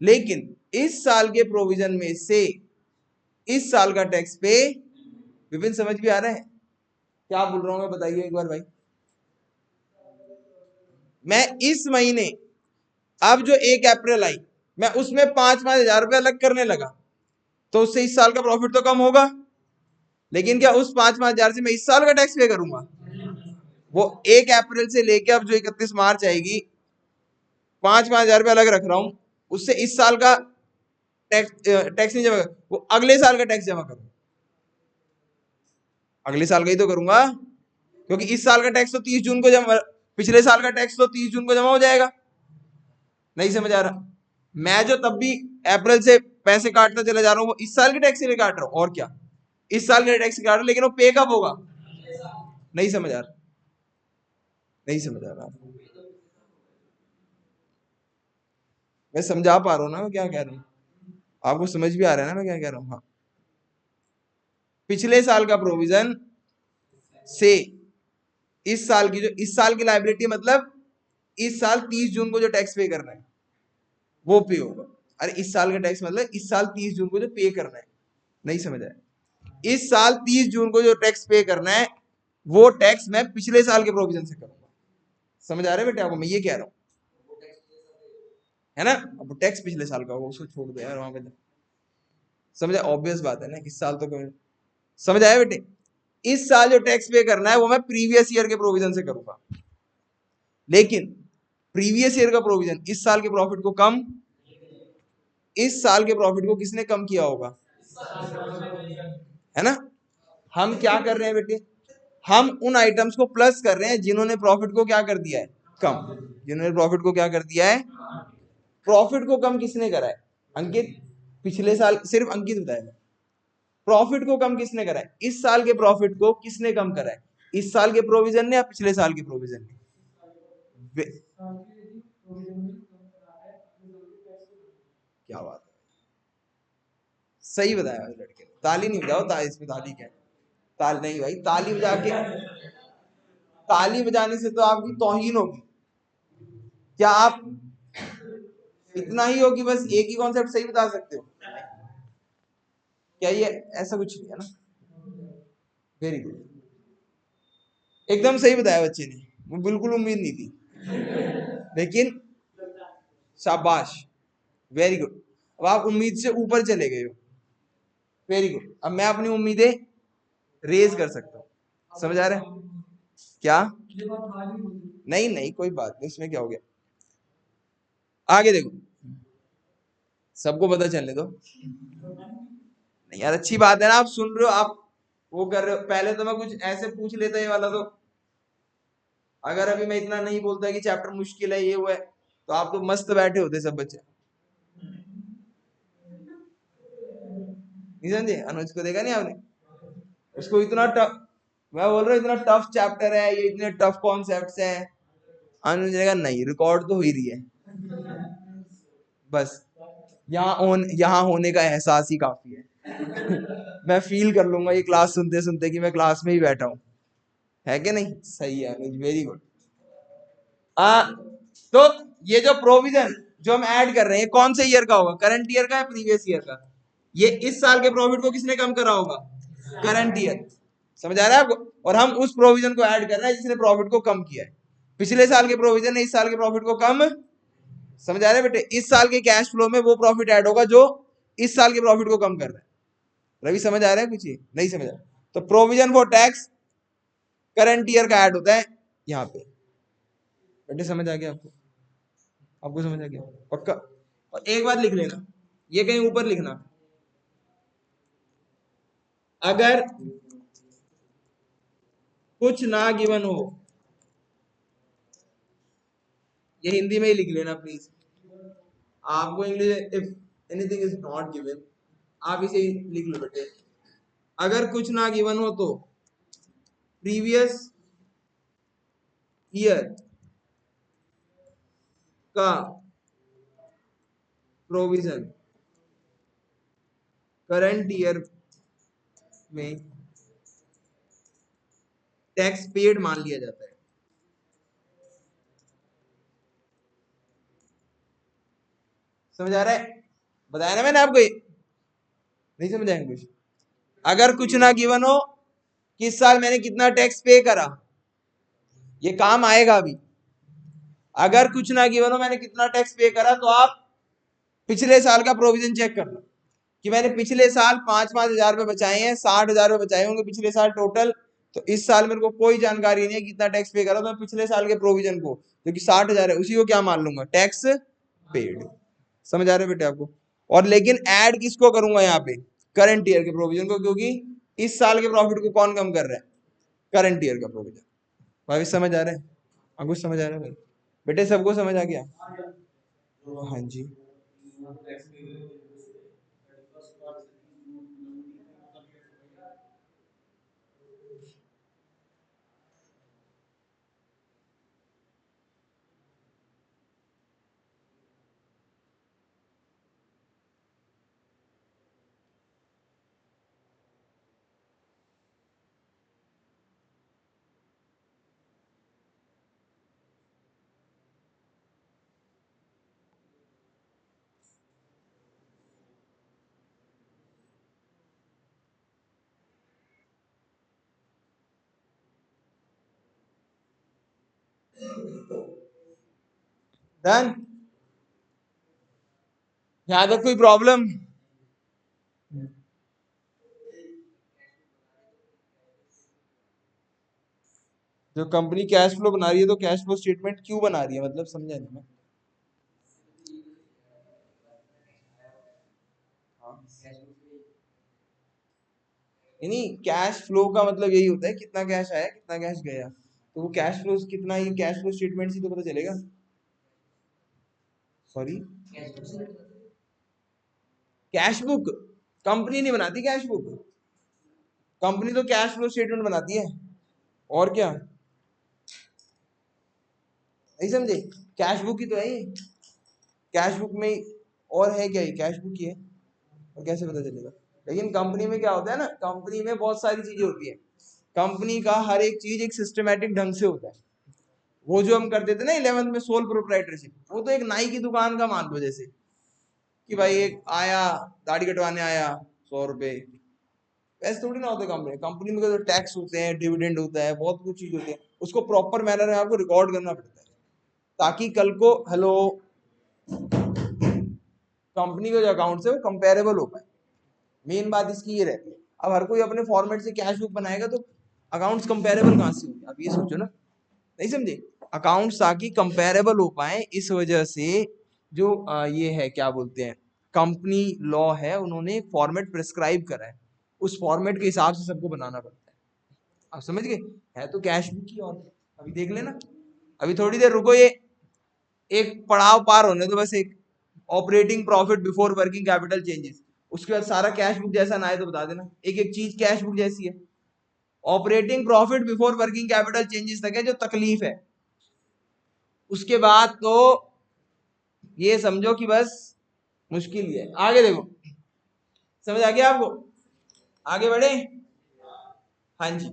लेकिन इस साल के प्रोविजन में से इस साल का टैक्स पे, विपिन समझ भी आ रहा है क्या बोल रहा हूं मैं? बताइए एक बार भाई। मैं इस महीने, अब जो 1 अप्रैल आई, मैं उसमें 5-5 हजार रुपए अलग करने लगा, तो उससे इस साल का प्रॉफिट तो कम होगा। लेकिन क्या उस 5-5 हजार से मैं इस साल का टैक्स पे करूंगा? वो 1 अप्रैल से लेके अब जो 31 मार्च आएगी, 5-5 हजार रुपए अलग रख रहा हूं, उससे इस साल का टैक्स नहीं जमा, वो अगले साल का टैक्स जमा करूंगा। अगले साल का ही तो करूंगा, क्योंकि इस साल का टैक्स तो 30 जून को जमा, पिछले साल का टैक्स तो 30 जून को जमा हो जाएगा। नहीं समझ आ रहा? मैं जो तब भी अप्रैल से पैसे काटता चला जा रहा हूं, वो इस साल के टैक्स के लिए काट रहा हूं। और क्या, इस साल के टैक्स काट रहा हूं, लेकिन वो पे कब होगा? नहीं समझ आ रहा? नहीं समझ आ रहा? मैं समझा पा रहा हूं ना मैं क्या कह रहा हूं? आपको समझ भी आ रहा है ना मैं क्या कह रहा हूं? हाँ, पिछले साल का प्रोविजन से इस साल की, जो इस साल की लाइबिलिटी, मतलब इस साल 30 जून को जो टैक्स पे करना है वो पे होगा। अरे इस साल का टैक्स मतलब इस साल 30 जून को जो पे करना है। नहीं समझ आया? इस साल 30 जून को जो टैक्स पे करना है, वो टैक्स मैं पिछले साल के प्रोविजन से करूंगा। समझ आ रहा है बेटे आपको मैं ये कह रहा हूं? है ना? अब टैक्स पिछले साल का होगा, उसको छोड़ दो यार वहां पे। समझ, ऑब्वियस बात है ना, इस साल तो कोई। समझ आया बेटे? इस साल जो टैक्स पे करना है वो मैं प्रीवियस ईयर के प्रोविजन से करूंगा, लेकिन प्रीवियस ईयर का प्रोविजन इस साल के प्रॉफिट को कम, इस साल के प्रॉफिट को किसने कम किया होगा? है ना? हम क्या कर रहे हैं बेटे? हम उन आइटम्स को प्लस कर रहे हैं जिन्होंने प्रॉफिट को क्या कर दिया है, कम। जिन्होंने प्रॉफिट को क्या कर दिया है, प्रॉफिट को कम किसने करा है, अंकित। पिछले साल सिर्फ अंकित बताएगा प्रॉफिट को कम किसने करा है, इस साल के प्रॉफिट को किसने कम करा है, इस साल के प्रोविजन ने या पिछले साल के प्रोविजन ने। क्या बात है, सही बताया भाई लड़के, ताली नहीं बजाओ, इसमें ताली क्या है, ताली नहीं भाई, ताली बजा के, ताली बजाने से तो आपकी तौहीन होगी। क्या आप इतना ही हो कि बस एक ही कॉन्सेप्ट सही बता सकते हो, क्या ये ऐसा कुछ नहीं है ना। वेरी गुड, एकदम सही बताया बच्चे ने, वो बिल्कुल उम्मीद नहीं थी, लेकिन शाबाश, वेरी गुड। अब आप उम्मीद से ऊपर चले गए हो, वेरी गुड। अब मैं अपनी उम्मीदें रेज कर सकता हूँ, समझ आ रहा है क्या, नहीं नहीं कोई बात नहीं, इसमें क्या हो गया। आगे देखो, सबको पता चलने दो, नहीं यार अच्छी बात है ना, आप सुन रहे हो, आप वो कर रहे हो। पहले तो मैं कुछ ऐसे पूछ लेता ये वाला, तो अगर अभी मैं इतना नहीं बोलता कि चैप्टर मुश्किल है ये वो है, तो आप तो मस्त बैठे होते सब बच्चे। नहीं समझे, अनुज को देखा नहीं आपने, उसको इतना टफ, मैं बोल रहा हूँ इतना टफ चैप्टर है ये, इतने टफ कॉन्सेप्ट्स है, अनुज ने कहा नहीं रिकॉर्ड तो हो ही रही है, बस यहाँ होने का एहसास ही काफी है। मैं फील कर लूंगा ये क्लास सुनते सुनते कि मैं क्लास में ही बैठा हूँ, है कि नहीं, सही है, वेरी गुड। आ तो ये जो प्रोविजन जो हम ऐड कर रहे हैं कौन से ईयर का होगा, करंट ईयर का या प्रीवियस ईयर का, ये इस साल के प्रॉफिट को किसने कम करा होगा, करंट ईयर, समझ आ रहा है आपको। और हम उस प्रोविजन को ऐड कर रहे हैं जिसने प्रॉफिट को कम किया है, पिछले साल के प्रोविजन ने इस साल के प्रॉफिट को कम, समझ आ रहे हैं बेटे, इस साल के कैश फ्लो में वो प्रॉफिट ऐड होगा जो इस साल के प्रॉफिट को कम कर रहा है। रवि समझ आ रहा है कुछ, ये नहीं समझ आ रहा, तो provision for tax current year का ऐड होता है यहाँ पे, बेटे समझ आ गया आपको, आपको समझ आ गया पक्का। और एक बात लिख लेना, ये कहीं ऊपर लिखना, अगर कुछ ना गिवन हो, ये हिंदी में ही लिख लेना प्लीज, आपको English if anything is not given आप इसे लिख लो बेटे, अगर कुछ ना गिवन हो तो प्रीवियस ईयर का प्रोविजन करंट ईयर में टैक्स पेड मान लिया जाता है। समझ आ रहा है, बताया ना मैंने आपको, ये नहीं समझ आएंगे कुछ। अगर कुछ ना गिवन हो कि इस साल मैंने कितना टैक्स पे करा, ये काम आएगा अभी। अगर कुछ ना गिवन हो मैंने कितना टैक्स पे करा, तो आप पिछले साल का प्रोविजन चेक कर लो कि मैंने पिछले साल 5,000 रुपए बचाए हैं, 60,000 रुपए बचाए होंगे पिछले साल टोटल, तो इस साल मेरे को कोई जानकारी नहीं है कितना टैक्स पे करा, तो मैं पिछले साल के प्रोविजन को जो कि 60,000 है उसी को क्या मान लूंगा, टैक्स पेड। समझ आ रहा है बेटे आपको। और लेकिन ऐड किसको करूंगा यहाँ पे, करंट ईयर के प्रोविजन को, क्योंकि इस साल के प्रॉफिट को कौन कम कर रहा है, करंट ईयर का प्रोविजन। भाई समझ आ रहा है, आपको समझ आ रहा है भाई, बेटे सबको समझ आ गया, हाँ जी। डन, यहाँ तक कोई प्रॉब्लम, जो कंपनी कैश फ्लो बना रही है तो कैश फ्लो स्टेटमेंट क्यों बना रही है, मतलब समझा नहीं मैं। हाँ। यानी कैश फ्लो का मतलब यही होता है कितना कैश आया कितना कैश गया, तो वो कैश फ्लो कितना, ये कैश फ्लो स्टेटमेंट से तो पता चलेगा। सॉरी, कैश बुक कंपनी नहीं बनाती, कैश बुक कंपनी तो कैश फ्लो स्टेटमेंट बनाती है, और क्या, नहीं समझे, कैश बुक ही तो है ये, कैश बुक में और है क्या, ये कैश बुक ही है, और कैसे पता चलेगा। लेकिन कंपनी में क्या होता है ना, कंपनी में बहुत सारी चीजें होती है, कंपनी का हर एक चीज एक सिस्टमेटिक ढंग से होता है। वो जो हम करते थे ना 11th में सोल प्रोप्राइटरशिप, वो तो एक नाई की दुकान का मान लो, जैसे कि भाई एक आया दाढ़ी कटवाने आया 100 रुपए, ऐसे थोड़ी ना होते कंपनी, कंपनी में तो टैक्स होते हैं, डिविडेंड होता है, बहुत कुछ चीज होती है, उसको प्रॉपर मैनर में आपको रिकॉर्ड करना पड़ता है, ताकि कल को हेलो कंपनी के जो अकाउंट है वो कंपेरेबल हो पाए। मेन बात इसकी ये रहती है। अब हर कोई अपने फॉर्मेट से कैश बुक बनाएगा तो अकाउंट्स कंपेरेबल कहां से होंगे, आप ये सोचो ना, नहीं समझे, अकाउंट्स ताकि कंपेरेबल हो पाए, इस वजह से जो ये है क्या बोलते हैं, कंपनी लॉ है, उन्होंने एक फॉर्मेट प्रिस्क्राइब करा है, उस फॉर्मेट के हिसाब से सबको बनाना पड़ता है। आप समझ गए, है तो कैश बुक ही, और अभी देख लेना, अभी थोड़ी देर रुको, ये एक पड़ाव पार होने तो बस, एक operating profit before working capital changes, उसके बाद सारा कैश बुक जैसा ना आए तो बता देना, एक एक चीज कैश बुक जैसी है। Operating profit before working capital changes तक है जो तकलीफ है, उसके बाद तो ये समझो कि बस मुश्किल ही है। आगे देखो, समझ आ गया आपको, आगे बढ़े, हाँ जी।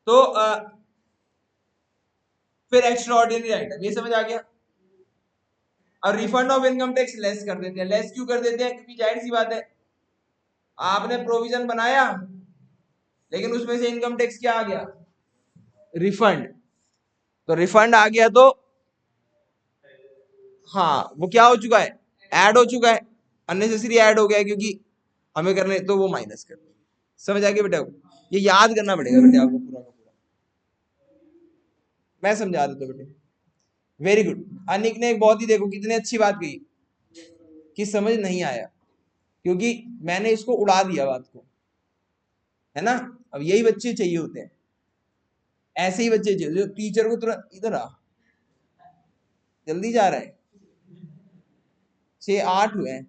तो फिर एक्स्ट्रा ऑर्डिनरी आइटम, ये समझ आ गया। और refund of income tax less कर देते हैं, लेस क्यों कर देते हैं, क्योंकि जाहिर सी बात है, आपने प्रोविजन बनाया लेकिन उसमें से इनकम टैक्स क्या आ गया, रिफंड, तो रिफंड आ गया तो हाँ वो क्या हो चुका है, ऐड हो चुका है, अननेसेसरी ऐड हो गया है, क्योंकि हमें करने तो वो माइनस कर, समझ आ गया बेटा, ये याद करना पड़ेगा बेटे आपको पूरा का पूरा, मैं समझा देता हूँ बेटे। वेरी गुड, अनिक ने एक बहुत ही देखो कितनी अच्छी बात कही, कि समझ नहीं आया, क्योंकि मैंने इसको उड़ा दिया बात को, है ना। अब यही बच्चे चाहिए होते हैं, ऐसे ही बच्चे चाहिए जो टीचर को तुरंत इधर आ, जल्दी जा रहा है, 6-8 हुए हैं,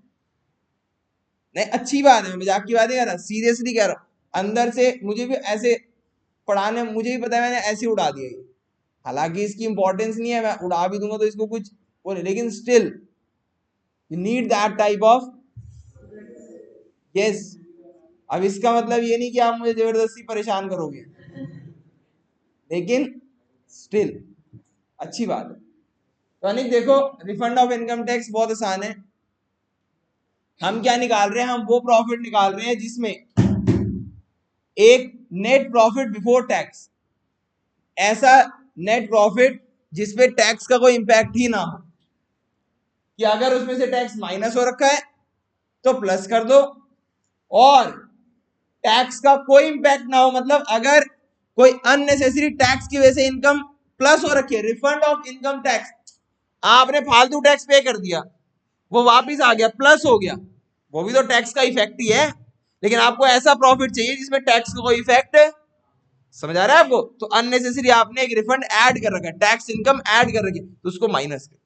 नहीं अच्छी बात है, मजाक की बात नहीं कर रहा, सीरियसली कह रहा हूं, अंदर से मुझे भी ऐसे पढ़ाने, मुझे भी पता है मैंने ऐसे उड़ा दिया ये, हालांकि इसकी इंपॉर्टेंस नहीं है, मैं उड़ा भी दूंगा तो इसको कुछ वो नहीं, लेकिन still you need that type of, yes. अब इसका मतलब ये नहीं कि आप मुझे जबरदस्ती परेशान करोगे, लेकिन स्टिल अच्छी बात है। तो अनिक देखो, रिफंड ऑफ इनकम टैक्स बहुत आसान है, हम क्या निकाल रहे हैं, हम वो प्रॉफिट निकाल रहे हैं जिसमें एक नेट प्रॉफिट बिफोर टैक्स, ऐसा नेट प्रॉफिट जिसपे टैक्स का कोई इंपैक्ट ही ना हो, कि अगर उसमें से टैक्स माइनस हो रखा है तो प्लस कर दो, और टैक्स का कोई इंपैक्ट ना हो, मतलब अगर कोई अननेसेसरी टैक्स की वजह से इनकम प्लस हो रखी है, रिफंड ऑफ इनकम टैक्स, आपने फालतू टैक्स पे कर दिया, वो वापिस आ गया, प्लस हो गया, वो भी तो टैक्स का इफेक्ट ही है, लेकिन आपको ऐसा प्रॉफिट चाहिए जिसमें टैक्स का कोई इफेक्ट है, समझ आ रहा है आपको, तो अननेसेसरी आपने एक रिफंड ऐड कर रखा है, टैक्स इनकम ऐड कर रखी है, तो उसको माइनस कर,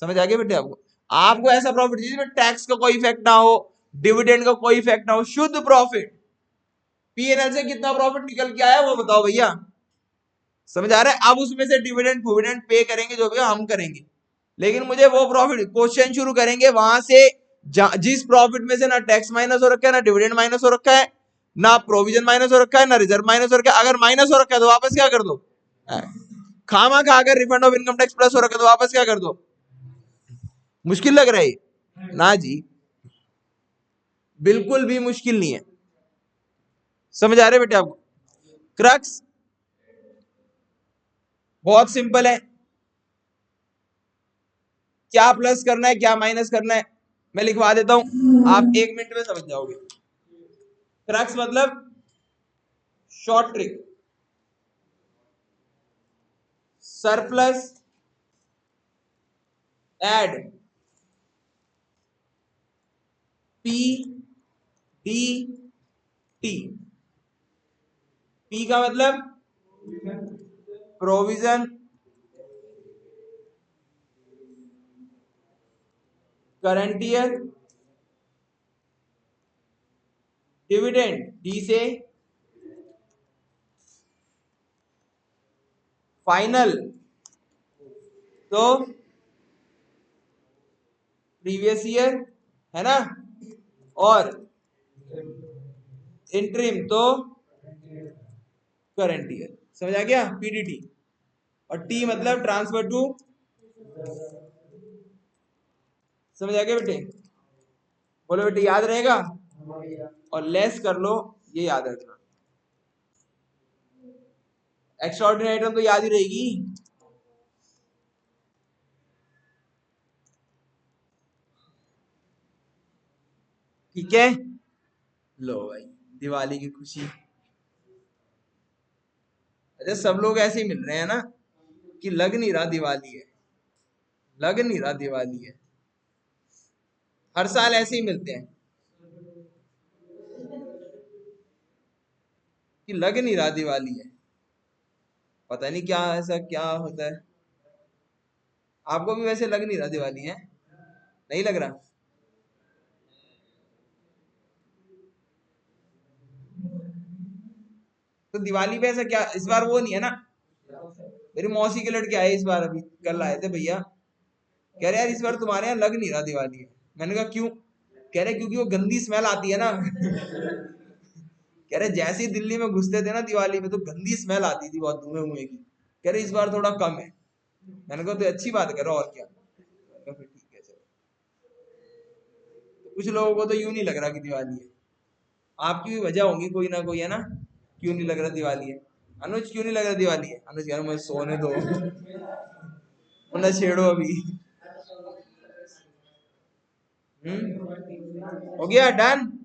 समझ आ गया बेटे आपको। आपको ऐसा प्रॉफिट चाहिए जिसमें टैक्स का कोई इफेक्ट ना हो, डिविडेंड का कोई इफेक्ट ना हो, शुद्ध प्रॉफिट, पीएनएल से कितना प्रॉफिट निकल के आया वो बताओ भैया, समझ आ रहा है। अब उसमें से डिविडेंड फुविडेंड पे करेंगे जो भी हम करेंगे, लेकिन मुझे वो प्रॉफिट, क्वेश्चन शुरू करेंगे वहां से जिस प्रॉफिट में से ना टैक्स माइनस हो रखा है, ना डिविडेंड माइनस हो रखा है, ना प्रोविजन माइनस हो रखा है, ना रिजर्व माइनस हो रखा है, अगर माइनस हो रखा है तो वापस क्या कर दो, खामा खा अगर refund of income tax plus हो रखा है तो वापस क्या कर दो, मुश्किल लग रहा है ना जी, बिल्कुल भी मुश्किल नहीं है, समझ आ रहे बेटे आपको। क्रक्स बहुत सिंपल है, क्या प्लस करना है क्या माइनस करना है मैं लिखवा देता हूं, आप 1 मिनट में समझ जाओगे। क्रक्स मतलब short trick, surplus add P D P का मतलब provision, current year, dividend D से, फाइनल तो प्रीवियस ईयर है ना, और इंटरिम तो करंट ईयर। समझ आ गया पीडीटी। और टी मतलब ट्रांसफर टू, समझ आ गया बेटे? बोलो बेटे याद रहेगा? और लेस कर लो, ये याद रखना। एक्स्ट्रा ऑर्डिनरी आइटम तो याद ही रहेगी। ठीक है, लो भाई दिवाली की खुशी। अच्छा सब लोग ऐसे ही मिल रहे हैं ना कि लग नहीं रहा दिवाली है, लग नहीं रहा दिवाली है। हर साल ऐसे ही मिलते हैं कि लग नहीं रहा दिवाली है। पता नहीं क्या ऐसा क्या होता है। आपको भी वैसे लग नहीं रहा दिवाली है? नहीं लग रहा? तो दिवाली पे ऐसा क्या इस बार वो नहीं है ना? मेरी मौसी के लड़के आए इस बार, अभी कल आए थे भैया, कह रहे यार इस बार तुम्हारे यहाँ लग नहीं रहा दिवाली है। मैंने कहा क्यों? कह रहे क्योंकि वो गंदी स्मेल आती है ना। कह रहे जैसे ही दिल्ली में घुसते थे ना दिवाली में तो गंदी स्मेल आती थी बहुत धुएं धुएं की। कह रहे इस बार थोड़ा कम है। मैंने कहा तो अच्छी बात करो और क्या। मैंने कहा फिर ठीक है चलो। तो कुछ लोगों को तो यूं नहीं लग रहा कि दिवाली है। आपकी भी वजह होगी कोई ना कोई, है ना? क्यों नहीं लग रहा दिवाली है? अनुज क्यों नहीं लग रहा दिवाली है? अनुज यार मुझे सोने दो, ना छेड़ो अभी। हो गया डन?